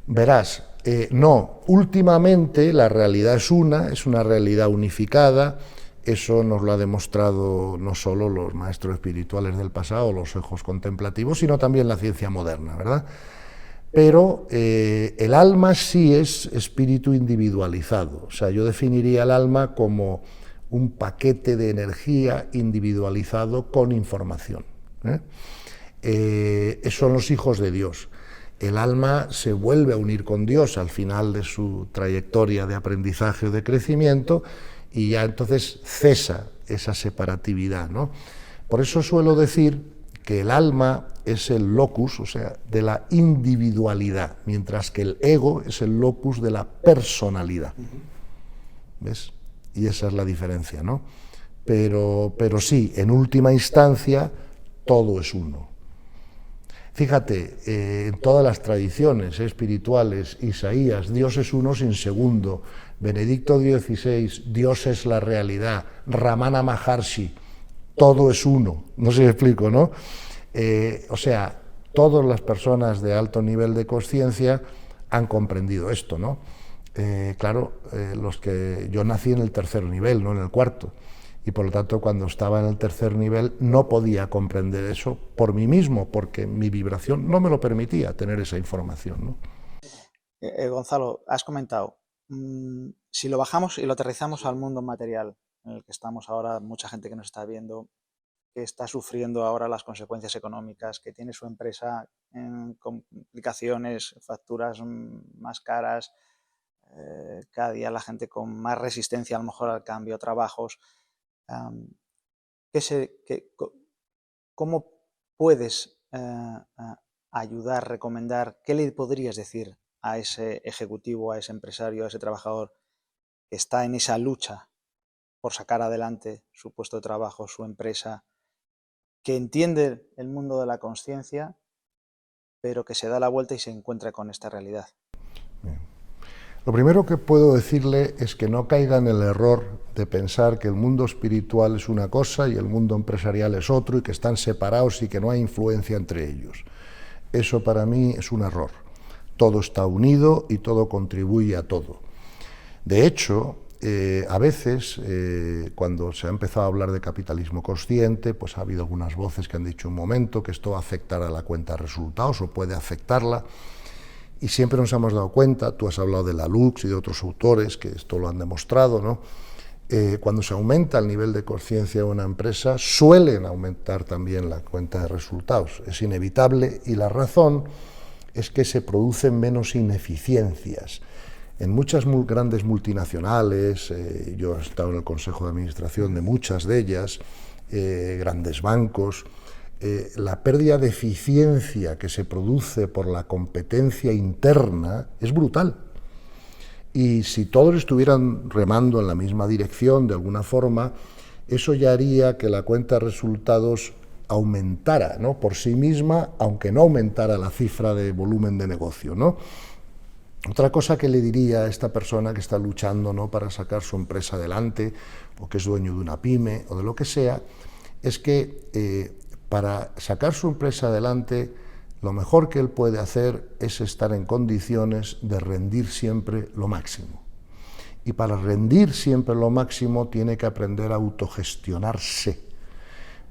Verás, no, últimamente la realidad es una realidad unificada, eso nos lo ha demostrado no solo los maestros espirituales del pasado, los ojos contemplativos, sino también la ciencia moderna, ¿verdad? Pero el alma sí es espíritu individualizado, o sea, yo definiría el alma como un paquete de energía individualizado con información, ¿eh? Son los hijos de Dios. El alma se vuelve a unir con Dios al final de su trayectoria de aprendizaje o de crecimiento y ya entonces cesa esa separatividad, ¿no? Por eso suelo decir que el alma es el locus, o sea, de la individualidad, mientras que el ego es el locus de la personalidad. ¿Ves? Y esa es la diferencia, ¿no? Pero sí, en última instancia, todo es uno. Fíjate, en todas las tradiciones espirituales, Isaías, Dios es uno sin segundo, Benedicto XVI, Dios es la realidad, Ramana Maharshi, todo es uno, no sé si me explico, ¿no? O sea, todas las personas de alto nivel de conciencia han comprendido esto, ¿no? Claro, yo nací en el tercer nivel, no en el cuarto, y por lo tanto cuando estaba en el tercer nivel no podía comprender eso por mí mismo, porque mi vibración no me lo permitía tener esa información, ¿no? Gonzalo, has comentado, si lo bajamos y lo aterrizamos al mundo material en el que estamos ahora, mucha gente que nos está viendo, que está sufriendo ahora las consecuencias económicas, que tiene su empresa en complicaciones, facturas más caras, cada día la gente con más resistencia a lo mejor al cambio, trabajos. ¿Cómo puedes ayudar, recomendar? ¿Qué le podrías decir a ese ejecutivo, a ese empresario, a ese trabajador que está en esa lucha por sacar adelante su puesto de trabajo, su empresa, que entiende el mundo de la consciencia, pero que se da la vuelta y se encuentra con esta realidad? Lo primero que puedo decirle es que no caiga en el error de pensar que el mundo espiritual es una cosa y el mundo empresarial es otro y que están separados y que no hay influencia entre ellos. Eso para mí es un error. Todo está unido y todo contribuye a todo. De hecho, a veces, cuando se ha empezado a hablar de capitalismo consciente, pues ha habido algunas voces que han dicho un momento que esto va a afectar a la cuenta de resultados o puede afectarla. Y siempre nos hemos dado cuenta, tú has hablado de la Lux y de otros autores que esto lo han demostrado, ¿no? Cuando se aumenta el nivel de conciencia de una empresa, suelen aumentar también la cuenta de resultados. Es inevitable y la razón es que se producen menos ineficiencias. En muchas grandes multinacionales, yo he estado en el consejo de administración de muchas de ellas, grandes bancos, la pérdida de eficiencia que se produce por la competencia interna es brutal. Y si todos estuvieran remando en la misma dirección, de alguna forma, eso ya haría que la cuenta de resultados aumentara, ¿no?, por sí misma, aunque no aumentara la cifra de volumen de negocio, ¿no? Otra cosa que le diría a esta persona que está luchando, ¿no?, para sacar su empresa adelante, o que es dueño de una pyme, o de lo que sea, es que para sacar su empresa adelante, lo mejor que él puede hacer es estar en condiciones de rendir siempre lo máximo. Y para rendir siempre lo máximo tiene que aprender a autogestionarse,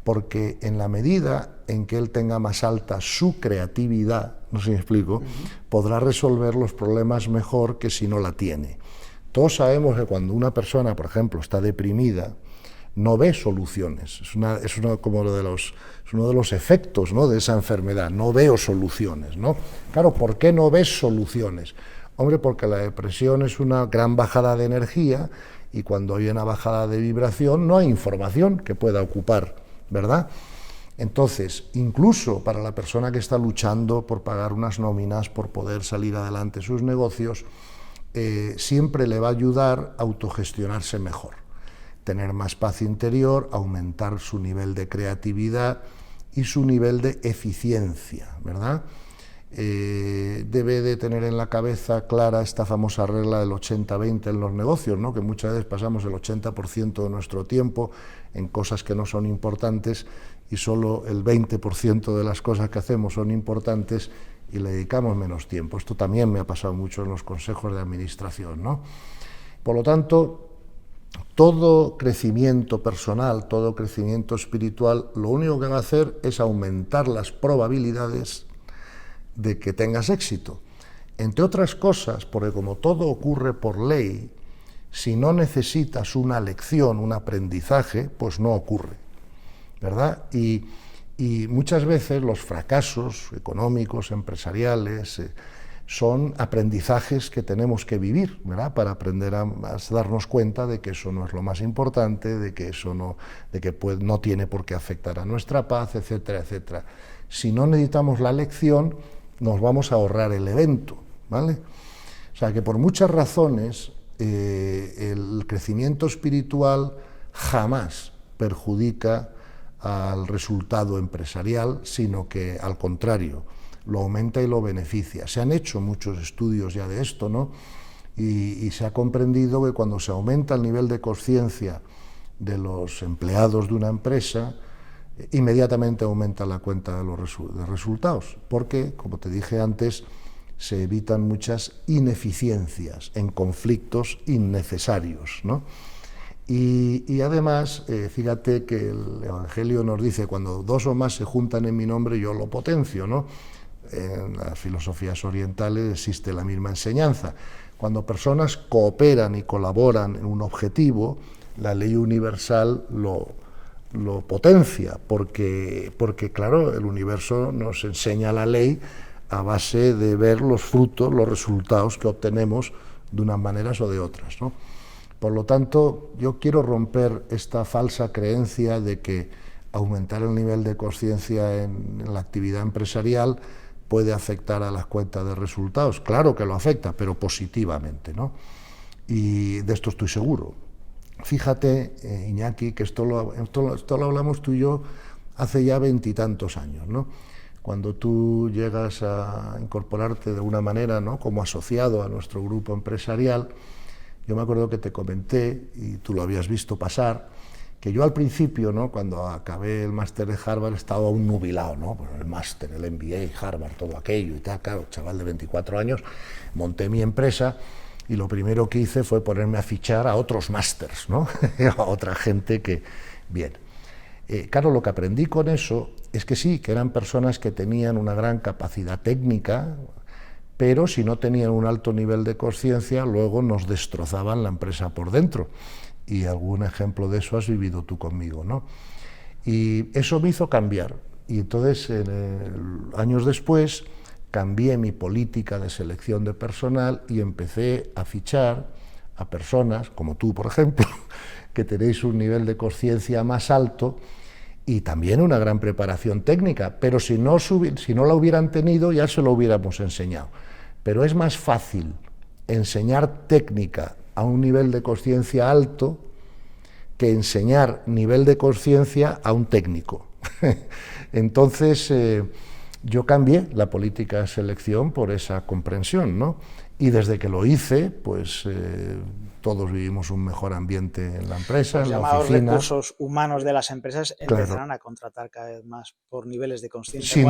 porque en la medida en que él tenga más alta su creatividad, no sé si me explico, podrá resolver los problemas mejor que si no la tiene. Todos sabemos que cuando una persona, por ejemplo, está deprimida, no ve soluciones. Es uno de los efectos, ¿no?, de esa enfermedad. No veo soluciones, ¿no? Claro, ¿por qué no ves soluciones? Hombre, porque la depresión es una gran bajada de energía y cuando hay una bajada de vibración no hay información que pueda ocupar, ¿verdad? Entonces, incluso para la persona que está luchando por pagar unas nóminas, por poder salir adelante sus negocios, siempre le va a ayudar a autogestionarse mejor, tener más paz interior, aumentar su nivel de creatividad y su nivel de eficiencia, ¿verdad? Debe de tener en la cabeza clara esta famosa regla del 80-20 en los negocios, ¿no?, que muchas veces pasamos el 80% de nuestro tiempo en cosas que no son importantes y solo el 20% de las cosas que hacemos son importantes y le dedicamos menos tiempo. Esto también me ha pasado mucho en los consejos de administración, ¿no? Por lo tanto, todo crecimiento personal, todo crecimiento espiritual, lo único que va a hacer es aumentar las probabilidades de que tengas éxito. Entre otras cosas, porque como todo ocurre por ley, si no necesitas una lección, un aprendizaje, pues no ocurre, ¿verdad? Y muchas veces los fracasos económicos, empresariales, son aprendizajes que tenemos que vivir, ¿verdad?, para aprender a darnos cuenta de que eso no es lo más importante, de que eso no tiene por qué afectar a nuestra paz, etcétera, etcétera. Si no necesitamos la lección, nos vamos a ahorrar el evento, ¿vale? O sea que por muchas razones el crecimiento espiritual jamás perjudica al resultado empresarial, sino que al contrario, lo aumenta y lo beneficia. Se han hecho muchos estudios ya de esto, ¿no? Y se ha comprendido que cuando se aumenta el nivel de conciencia de los empleados de una empresa, inmediatamente aumenta la cuenta de los resultados, porque, como te dije antes, se evitan muchas ineficiencias en conflictos innecesarios, ¿no? Y además, fíjate que el Evangelio nos dice, cuando dos o más se juntan en mi nombre, yo lo potencio, ¿no? En las filosofías orientales existe la misma enseñanza. Cuando personas cooperan y colaboran en un objetivo, la ley universal lo potencia, porque claro, el universo nos enseña la ley a base de ver los frutos, los resultados que obtenemos de unas maneras o de otras, ¿no? Por lo tanto, yo quiero romper esta falsa creencia de que aumentar el nivel de conciencia en la actividad empresarial puede afectar a las cuentas de resultados. Claro que lo afecta, pero positivamente, ¿no? Y de esto estoy seguro. Fíjate, Iñaki, que esto lo hablamos tú y yo hace ya 20 y tantos años, ¿no? Cuando tú llegas a incorporarte de alguna manera, ¿no?, como asociado a nuestro grupo empresarial, yo me acuerdo que te comenté, y tú lo habías visto pasar, que yo al principio, ¿no?, cuando acabé el máster de Harvard, estaba un nubilado, ¿no? Pues el máster, el MBA, Harvard, todo aquello y tal, claro, chaval de 24 años, monté mi empresa y lo primero que hice fue ponerme a fichar a otros másters, ¿no? A otra gente que... Bien. Claro, lo que aprendí con eso es que sí, que eran personas que tenían una gran capacidad técnica, pero si no tenían un alto nivel de conciencia, luego nos destrozaban la empresa por dentro. Y algún ejemplo de eso has vivido tú conmigo, ¿no? Y eso me hizo cambiar. Y entonces, años después, cambié mi política de selección de personal y empecé a fichar a personas, como tú, por ejemplo, que tenéis un nivel de conciencia más alto y también una gran preparación técnica, pero si no la hubieran tenido, ya se lo hubiéramos enseñado. Pero es más fácil enseñar técnica a un nivel de conciencia alto que enseñar nivel de conciencia a un técnico. Entonces, yo cambié la política de selección por esa comprensión, ¿no? Y desde que lo hice, pues todos vivimos un mejor ambiente en la empresa, en la oficina. Los llamados recursos humanos de las empresas empezarán a contratar cada vez más por niveles de conciencia.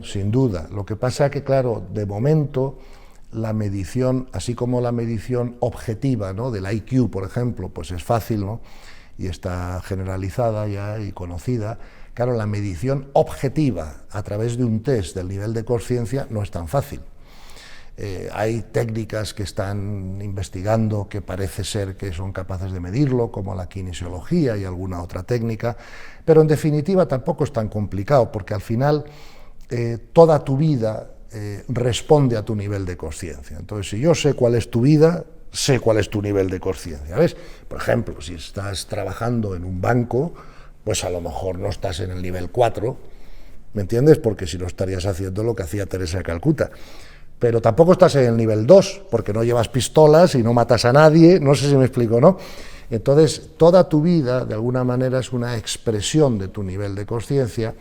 Sin duda. Lo que pasa es que, claro, de momento la medición, así como la medición objetiva, ¿no?, del IQ, por ejemplo, pues es fácil, ¿no?, y está generalizada ya y conocida. Claro, la medición objetiva a través de un test del nivel de conciencia no es tan fácil. Hay técnicas que están investigando que parece ser que son capaces de medirlo, como la kinesiología y alguna otra técnica, pero en definitiva tampoco es tan complicado, porque al final toda tu vida responde a tu nivel de consciencia. Entonces, si yo sé cuál es tu vida, sé cuál es tu nivel de consciencia. ¿Ves? Por ejemplo, si estás trabajando en un banco, pues a lo mejor no estás en el nivel 4, ¿me entiendes? Porque si no estarías haciendo lo que hacía Teresa de Calcuta. Pero tampoco estás en el nivel 2, porque no llevas pistolas y no matas a nadie, no sé si me explico, ¿no? Entonces, toda tu vida, de alguna manera, es una expresión de tu nivel de consciencia,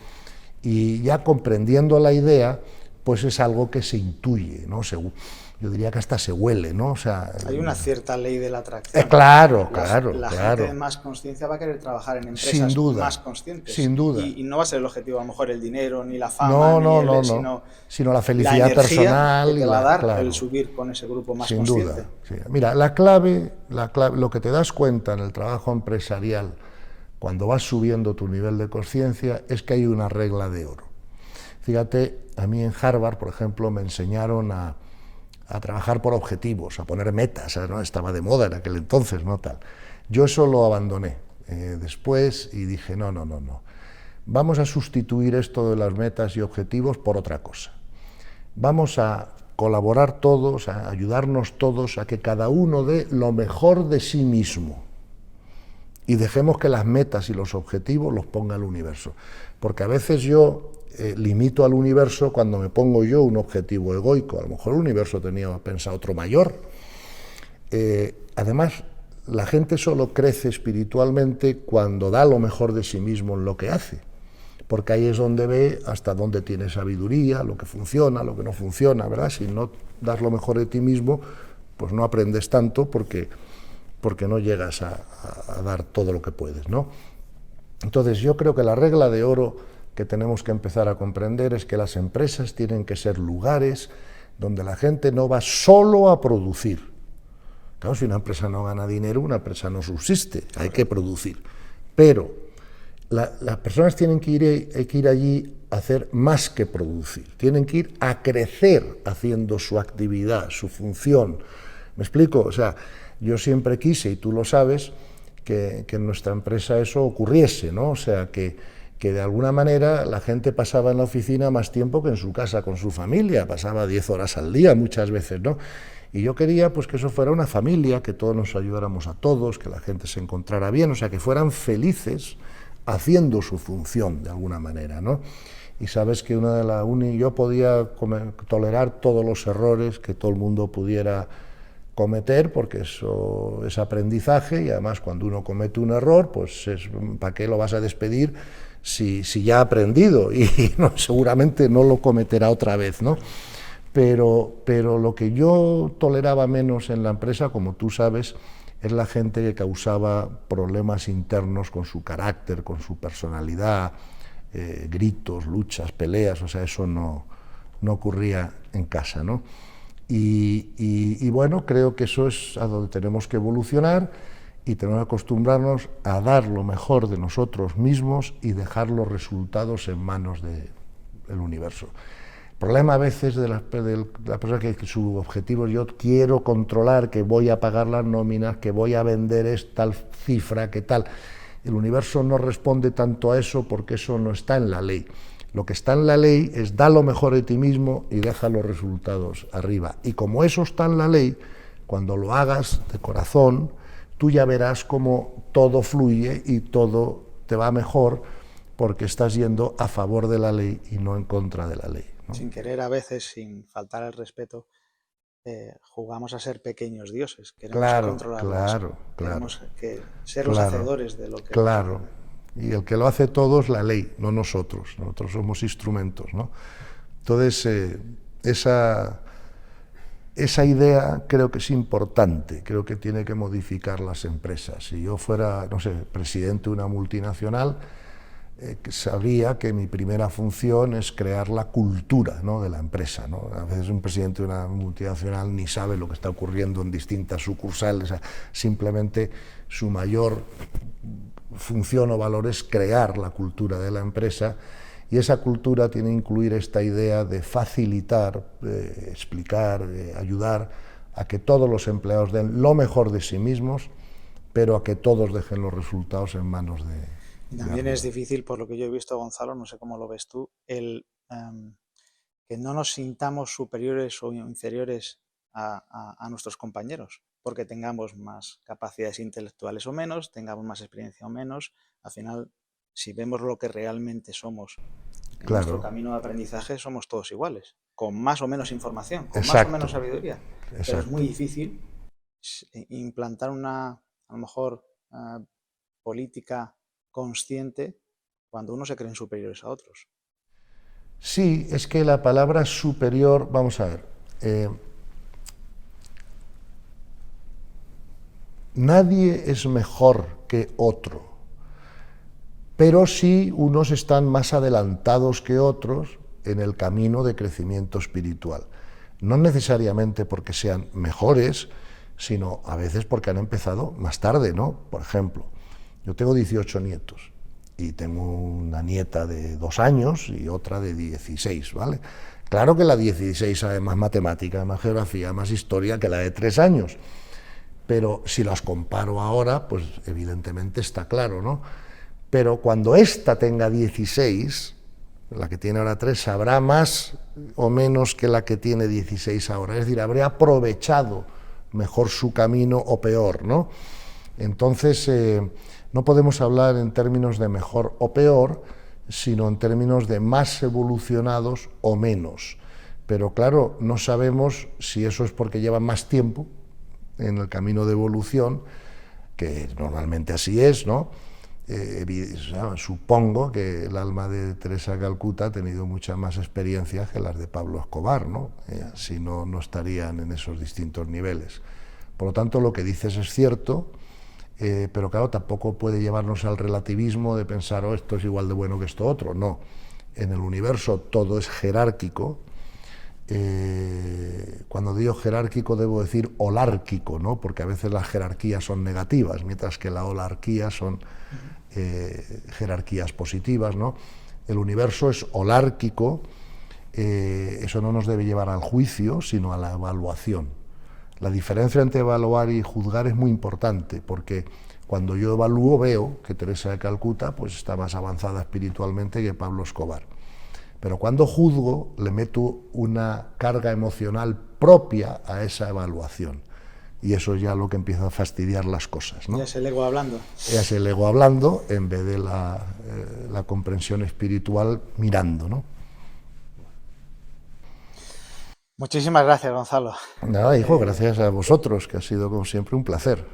y ya comprendiendo la idea, pues es algo que se intuye, ¿no? Yo diría que hasta se huele, ¿no? O sea, hay una cierta ley de la atracción. Claro. La gente de más consciencia va a querer trabajar en empresas sin duda, más conscientes. Sin duda. Y no va a ser el objetivo, a lo mejor, el dinero, ni la fama, sino la felicidad personal que te va a dar el subir con ese grupo más consciente. Sin duda. Sí. Mira, la clave, lo que te das cuenta en el trabajo empresarial, cuando vas subiendo tu nivel de consciencia, es que hay una regla de oro. Fíjate, a mí en Harvard, por ejemplo, me enseñaron a trabajar por objetivos, a poner metas, ¿no? Estaba de moda en aquel entonces, ¿no? Tal. Yo eso lo abandoné después y dije, no, vamos a sustituir esto de las metas y objetivos por otra cosa. Vamos a colaborar todos, a ayudarnos todos a que cada uno dé lo mejor de sí mismo y dejemos que las metas y los objetivos los ponga el universo. Porque a veces yo limito al universo cuando me pongo yo un objetivo egoico. A lo mejor el universo tenía pensado otro mayor. Además, la gente solo crece espiritualmente cuando da lo mejor de sí mismo en lo que hace, porque ahí es donde ve hasta dónde tiene sabiduría, lo que funciona, lo que no funciona, ¿verdad? Si no das lo mejor de ti mismo, pues no aprendes tanto porque no llegas a dar todo lo que puedes, ¿no? Entonces, yo creo que la regla de oro que tenemos que empezar a comprender es que las empresas tienen que ser lugares donde la gente no va solo a producir. Claro, si una empresa no gana dinero, una empresa no subsiste, hay que producir. Pero las personas tienen que ir allí a hacer más que producir, tienen que ir a crecer haciendo su actividad, su función. ¿Me explico? O sea, yo siempre quise, y tú lo sabes, que en nuestra empresa eso ocurriese, ¿no? O sea, que de alguna manera la gente pasaba en la oficina más tiempo que en su casa con su familia, pasaba 10 horas al día muchas veces, ¿no? Y yo quería pues que eso fuera una familia, que todos nos ayudáramos a todos, que la gente se encontrara bien, o sea, que fueran felices haciendo su función de alguna manera, ¿no? Y sabes que yo podía tolerar todos los errores que todo el mundo pudiera cometer, porque eso es aprendizaje, y además cuando uno comete un error, pues ¿para qué lo vas a despedir si ya ha aprendido? Y seguramente no lo cometerá otra vez, ¿no? Pero lo que yo toleraba menos en la empresa, como tú sabes, es la gente que causaba problemas internos con su carácter, con su personalidad, gritos, luchas, peleas, o sea, eso no ocurría en casa, ¿no? Y bueno, creo que eso es a donde tenemos que evolucionar y tenemos que acostumbrarnos a dar lo mejor de nosotros mismos y dejar los resultados en manos del universo. El problema a veces de la persona que su objetivo es: yo quiero controlar, que voy a pagar las nóminas, que voy a vender tal cifra, que tal. El universo no responde tanto a eso porque eso no está en la ley. Lo que está en la ley es da lo mejor de ti mismo y deja los resultados arriba. Y como eso está en la ley, cuando lo hagas de corazón, tú ya verás cómo todo fluye y todo te va mejor, porque estás yendo a favor de la ley y no en contra de la ley, ¿no? Sin querer, a veces, sin faltar al respeto, jugamos a ser pequeños dioses. Queremos controlar las cosas. Queremos ser los hacedores de lo que... Claro. Y el que lo hace todo es la ley, no nosotros. Nosotros somos instrumentos, ¿no? Entonces, esa idea creo que es importante, creo que tiene que modificar las empresas. Si yo fuera, no sé, presidente de una multinacional, sabría que mi primera función es crear la cultura, ¿no?, de la empresa, ¿no? A veces un presidente de una multinacional ni sabe lo que está ocurriendo en distintas sucursales, o sea, simplemente su mayor función o valor es crear la cultura de la empresa, Y esa cultura tiene que incluir esta idea de facilitar, explicar, ayudar a que todos los empleados den lo mejor de sí mismos, pero a que todos dejen los resultados en manos de También es difícil, por lo que yo he visto, Gonzalo, no sé cómo lo ves tú, que no nos sintamos superiores o inferiores a nuestros compañeros, porque tengamos más capacidades intelectuales o menos, tengamos más experiencia o menos. Al final, si vemos lo que realmente somos en nuestro camino de aprendizaje, somos todos iguales, con más o menos información, con más o menos sabiduría. Pero es muy difícil implantar una, a lo mejor, política consciente cuando uno se creen superiores a otros. Sí, es que la palabra superior, vamos a ver, nadie es mejor que otro, pero sí unos están más adelantados que otros en el camino de crecimiento espiritual. No necesariamente porque sean mejores, sino a veces porque han empezado más tarde, ¿no? Por ejemplo, yo tengo 18 nietos y tengo una nieta de 2 años y otra de 16, ¿vale? Claro que la de 16 sabe más matemática, más geografía, más historia que la de 3 años, pero si las comparo ahora, pues evidentemente está claro, ¿no? Pero cuando esta tenga 16, la que tiene ahora 3 sabrá más o menos que la que tiene 16 ahora, es decir, habrá aprovechado mejor su camino o peor, ¿no? Entonces, no podemos hablar en términos de mejor o peor, sino en términos de más evolucionados o menos. Pero claro, no sabemos si eso es porque llevan más tiempo en el camino de evolución, que normalmente así es, ¿no? Supongo que el alma de Teresa Calcuta ha tenido mucha más experiencia que las de Pablo Escobar, ¿no? Si no, no estarían en esos distintos niveles. Por lo tanto, lo que dices es cierto, pero claro, tampoco puede llevarnos al relativismo de pensar, oh, esto es igual de bueno que esto otro. No, en el universo todo es jerárquico. Cuando digo jerárquico debo decir holárquico, ¿no? Porque a veces las jerarquías son negativas, mientras que la holarquía son jerarquías positivas, ¿no? El universo es holárquico, eso no nos debe llevar al juicio, sino a la evaluación. La diferencia entre evaluar y juzgar es muy importante, porque cuando yo evalúo veo que Teresa de Calcuta pues, está más avanzada espiritualmente que Pablo Escobar. Pero cuando juzgo, le meto una carga emocional propia a esa evaluación. Y eso es ya lo que empieza a fastidiar las cosas, ¿no? Ya es el ego hablando. Ya es el ego hablando en vez de la comprensión espiritual mirando, ¿no? Muchísimas gracias, Gonzalo. Nada, hijo, gracias a vosotros, que ha sido como siempre un placer.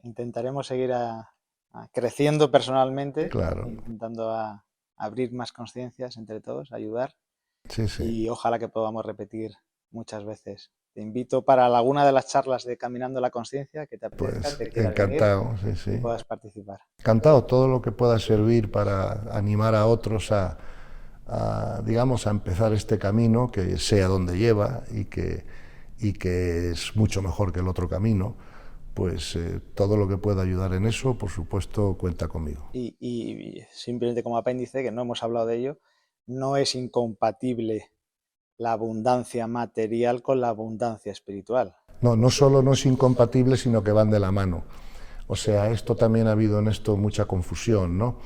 Intentaremos seguir creciendo personalmente, claro. Intentando abrir más conciencias entre todos, ayudar. Sí, sí. Y ojalá que podamos repetir muchas veces. Te invito para alguna de las charlas de Caminando la Conciencia, que te apetezca, Pues te quieras encantado, venir, sí, sí. puedas participar. Encantado, todo lo que pueda servir para animar a otros digamos, a empezar este camino, que sé a dónde lleva y que es mucho mejor que el otro camino, pues todo lo que pueda ayudar en eso, por supuesto, cuenta conmigo. Y simplemente como apéndice, que no hemos hablado de ello, no es incompatible la abundancia material con la abundancia espiritual. No, no solo no es incompatible, sino que van de la mano. O sea, esto también ha habido en esto mucha confusión, ¿no?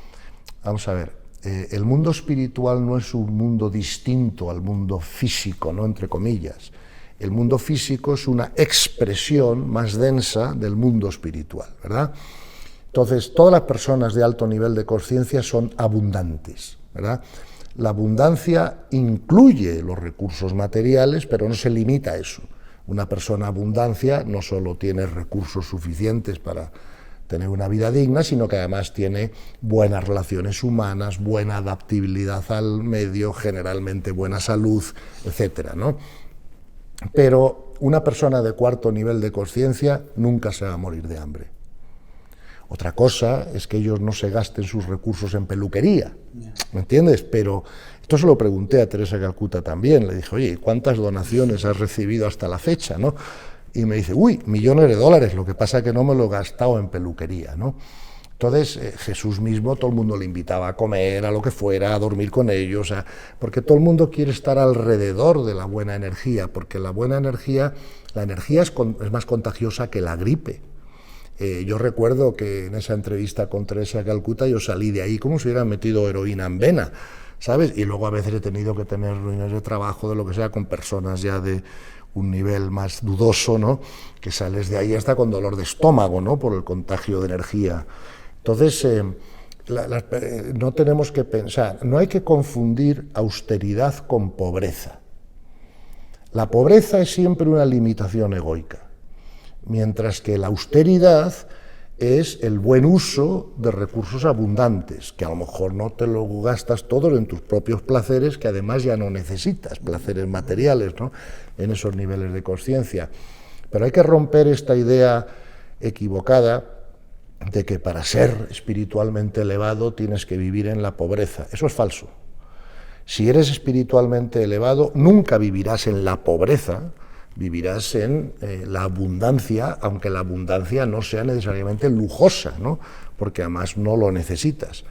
Vamos a ver, el mundo espiritual no es un mundo distinto al mundo físico, ¿no? Entre comillas. El mundo físico es una expresión más densa del mundo espiritual, ¿verdad? Entonces, todas las personas de alto nivel de conciencia son abundantes, ¿verdad? La abundancia incluye los recursos materiales, pero no se limita a eso. Una persona abundancia no solo tiene recursos suficientes para tener una vida digna, sino que además tiene buenas relaciones humanas, buena adaptabilidad al medio, generalmente buena salud, etcétera, ¿no? Pero una persona de cuarto nivel de conciencia nunca se va a morir de hambre. Otra cosa es que ellos no se gasten sus recursos en peluquería, ¿me entiendes? Pero esto se lo pregunté a Teresa Calcuta también, le dije, oye, ¿cuántas donaciones has recibido hasta la fecha, no? Y me dice, uy, millones de dólares, lo que pasa es que no me lo he gastado en peluquería, ¿no? Entonces, Jesús mismo, todo el mundo le invitaba a comer, a lo que fuera, a dormir con ellos, porque todo el mundo quiere estar alrededor de la buena energía, porque la buena energía, la energía es más contagiosa que la gripe. Yo recuerdo que en esa entrevista con Teresa de Calcuta yo salí de ahí como si hubieran metido heroína en vena, ¿sabes? Y luego a veces he tenido que tener reuniones de trabajo, de lo que sea, con personas ya de un nivel más dudoso, ¿no? Que sales de ahí hasta con dolor de estómago, ¿no? Por el contagio de energía. Entonces, no tenemos que pensar, no hay que confundir austeridad con pobreza. La pobreza es siempre una limitación egoica, mientras que la austeridad es el buen uso de recursos abundantes, que a lo mejor no te lo gastas todos en tus propios placeres, que además ya no necesitas, placeres materiales, ¿no? En esos niveles de conciencia. Pero hay que romper esta idea equivocada de que para ser espiritualmente elevado tienes que vivir en la pobreza. Eso es falso. Si eres espiritualmente elevado, nunca vivirás en la pobreza, vivirás en la abundancia, aunque la abundancia no sea necesariamente lujosa, ¿no? Porque además no lo necesitas.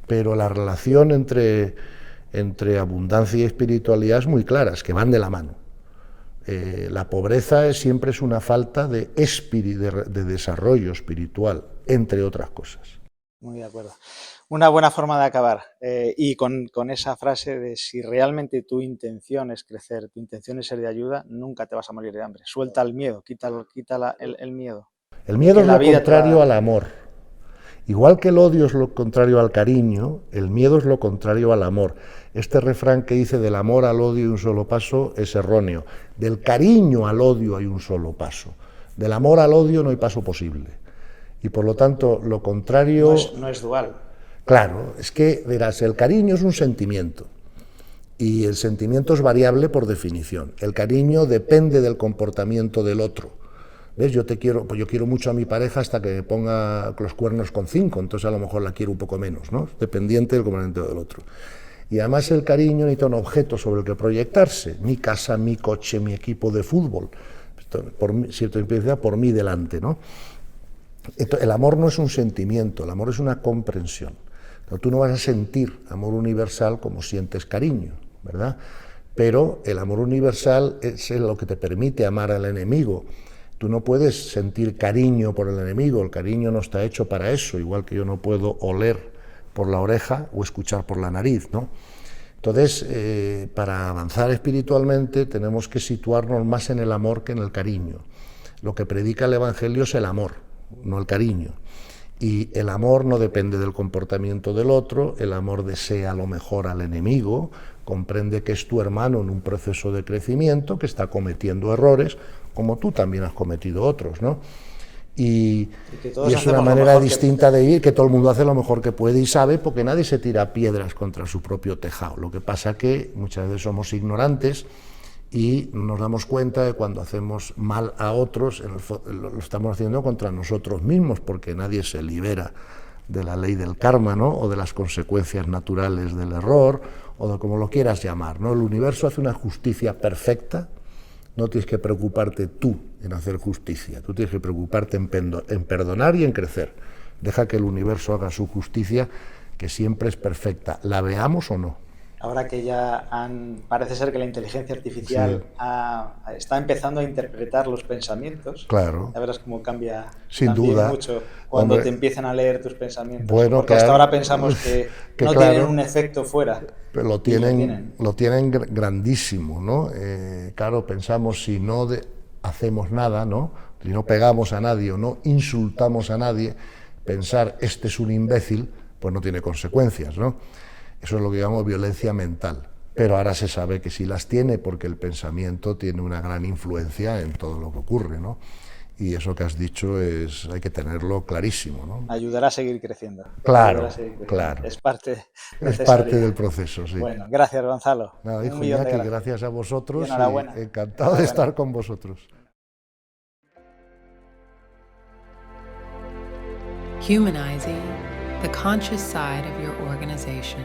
Pero la relación entre abundancia y espiritualidad es muy clara, es que van de la mano. La pobreza siempre es una falta de desarrollo espiritual, entre otras cosas. Muy de acuerdo. Una buena forma de acabar, y con esa frase de si realmente tu intención es crecer, tu intención es ser de ayuda, nunca te vas a morir de hambre. Suelta el miedo, quita el miedo. El miedo es lo contrario al amor. Igual que el odio es lo contrario al cariño, el miedo es lo contrario al amor. Este refrán que dice del amor al odio hay un solo paso es erróneo. Del cariño al odio hay un solo paso. Del amor al odio no hay paso posible. Y por lo tanto, lo contrario... No es dual. Claro, es que, verás, el cariño es un sentimiento. Y el sentimiento es variable por definición. El cariño depende del comportamiento del otro. ¿Ves? Yo quiero mucho a mi pareja hasta que me ponga los cuernos con 5, entonces a lo mejor la quiero un poco menos, ¿no? Dependiente del comportamiento del otro. Y además el cariño necesita un objeto sobre el que proyectarse, mi casa, mi coche, mi equipo de fútbol, por mí delante, ¿no? El amor no es un sentimiento, el amor es una comprensión. Pero tú no vas a sentir amor universal como sientes cariño, ¿verdad? Pero el amor universal es lo que te permite amar al enemigo. Tú no puedes sentir cariño por el enemigo, el cariño no está hecho para eso, igual que yo no puedo oler por la oreja o escuchar por la nariz, ¿no? Entonces, para avanzar espiritualmente tenemos que situarnos más en el amor que en el cariño. Lo que predica el Evangelio es el amor, no el cariño. Y el amor no depende del comportamiento del otro, el amor desea lo mejor al enemigo, comprende que es tu hermano en un proceso de crecimiento, que está cometiendo errores, como tú también has cometido otros, ¿no? Y es una manera distinta de vivir, que todo el mundo hace lo mejor que puede y sabe, porque nadie se tira piedras contra su propio tejado. Lo que pasa que muchas veces somos ignorantes y nos damos cuenta de cuando hacemos mal a otros, lo estamos haciendo contra nosotros mismos, porque nadie se libera de la ley del karma, ¿no? O de las consecuencias naturales del error, o de como lo quieras llamar, ¿no? El universo hace una justicia perfecta. No tienes que preocuparte tú en hacer justicia, tú tienes que preocuparte en perdonar y en crecer. Deja que el universo haga su justicia, que siempre es perfecta, la veamos o no. Ahora que ya parece ser que la inteligencia artificial está empezando a interpretar los pensamientos, claro. Ya verás cómo cambia sin duda mucho cuando te empiezan a leer tus pensamientos. Bueno, porque hasta ahora pensamos que no tienen un efecto fuera. Pero lo tienen grandísimo, ¿no? Claro, pensamos si no hacemos nada, ¿no? Si no pegamos a nadie o no insultamos a nadie, pensar este es un imbécil, pues no tiene consecuencias, ¿no? Eso es lo que llamamos violencia mental. Pero ahora se sabe que sí las tiene, porque el pensamiento tiene una gran influencia en todo lo que ocurre, ¿no? Y eso que has dicho hay que tenerlo clarísimo, ¿no? Ayudará a seguir creciendo. Claro. Es parte del proceso, sí. Bueno, gracias, Gonzalo. Nada, hijo Iñaki, gracias a vosotros y encantado de estar con vosotros. Humanizing the conscious side of your organization.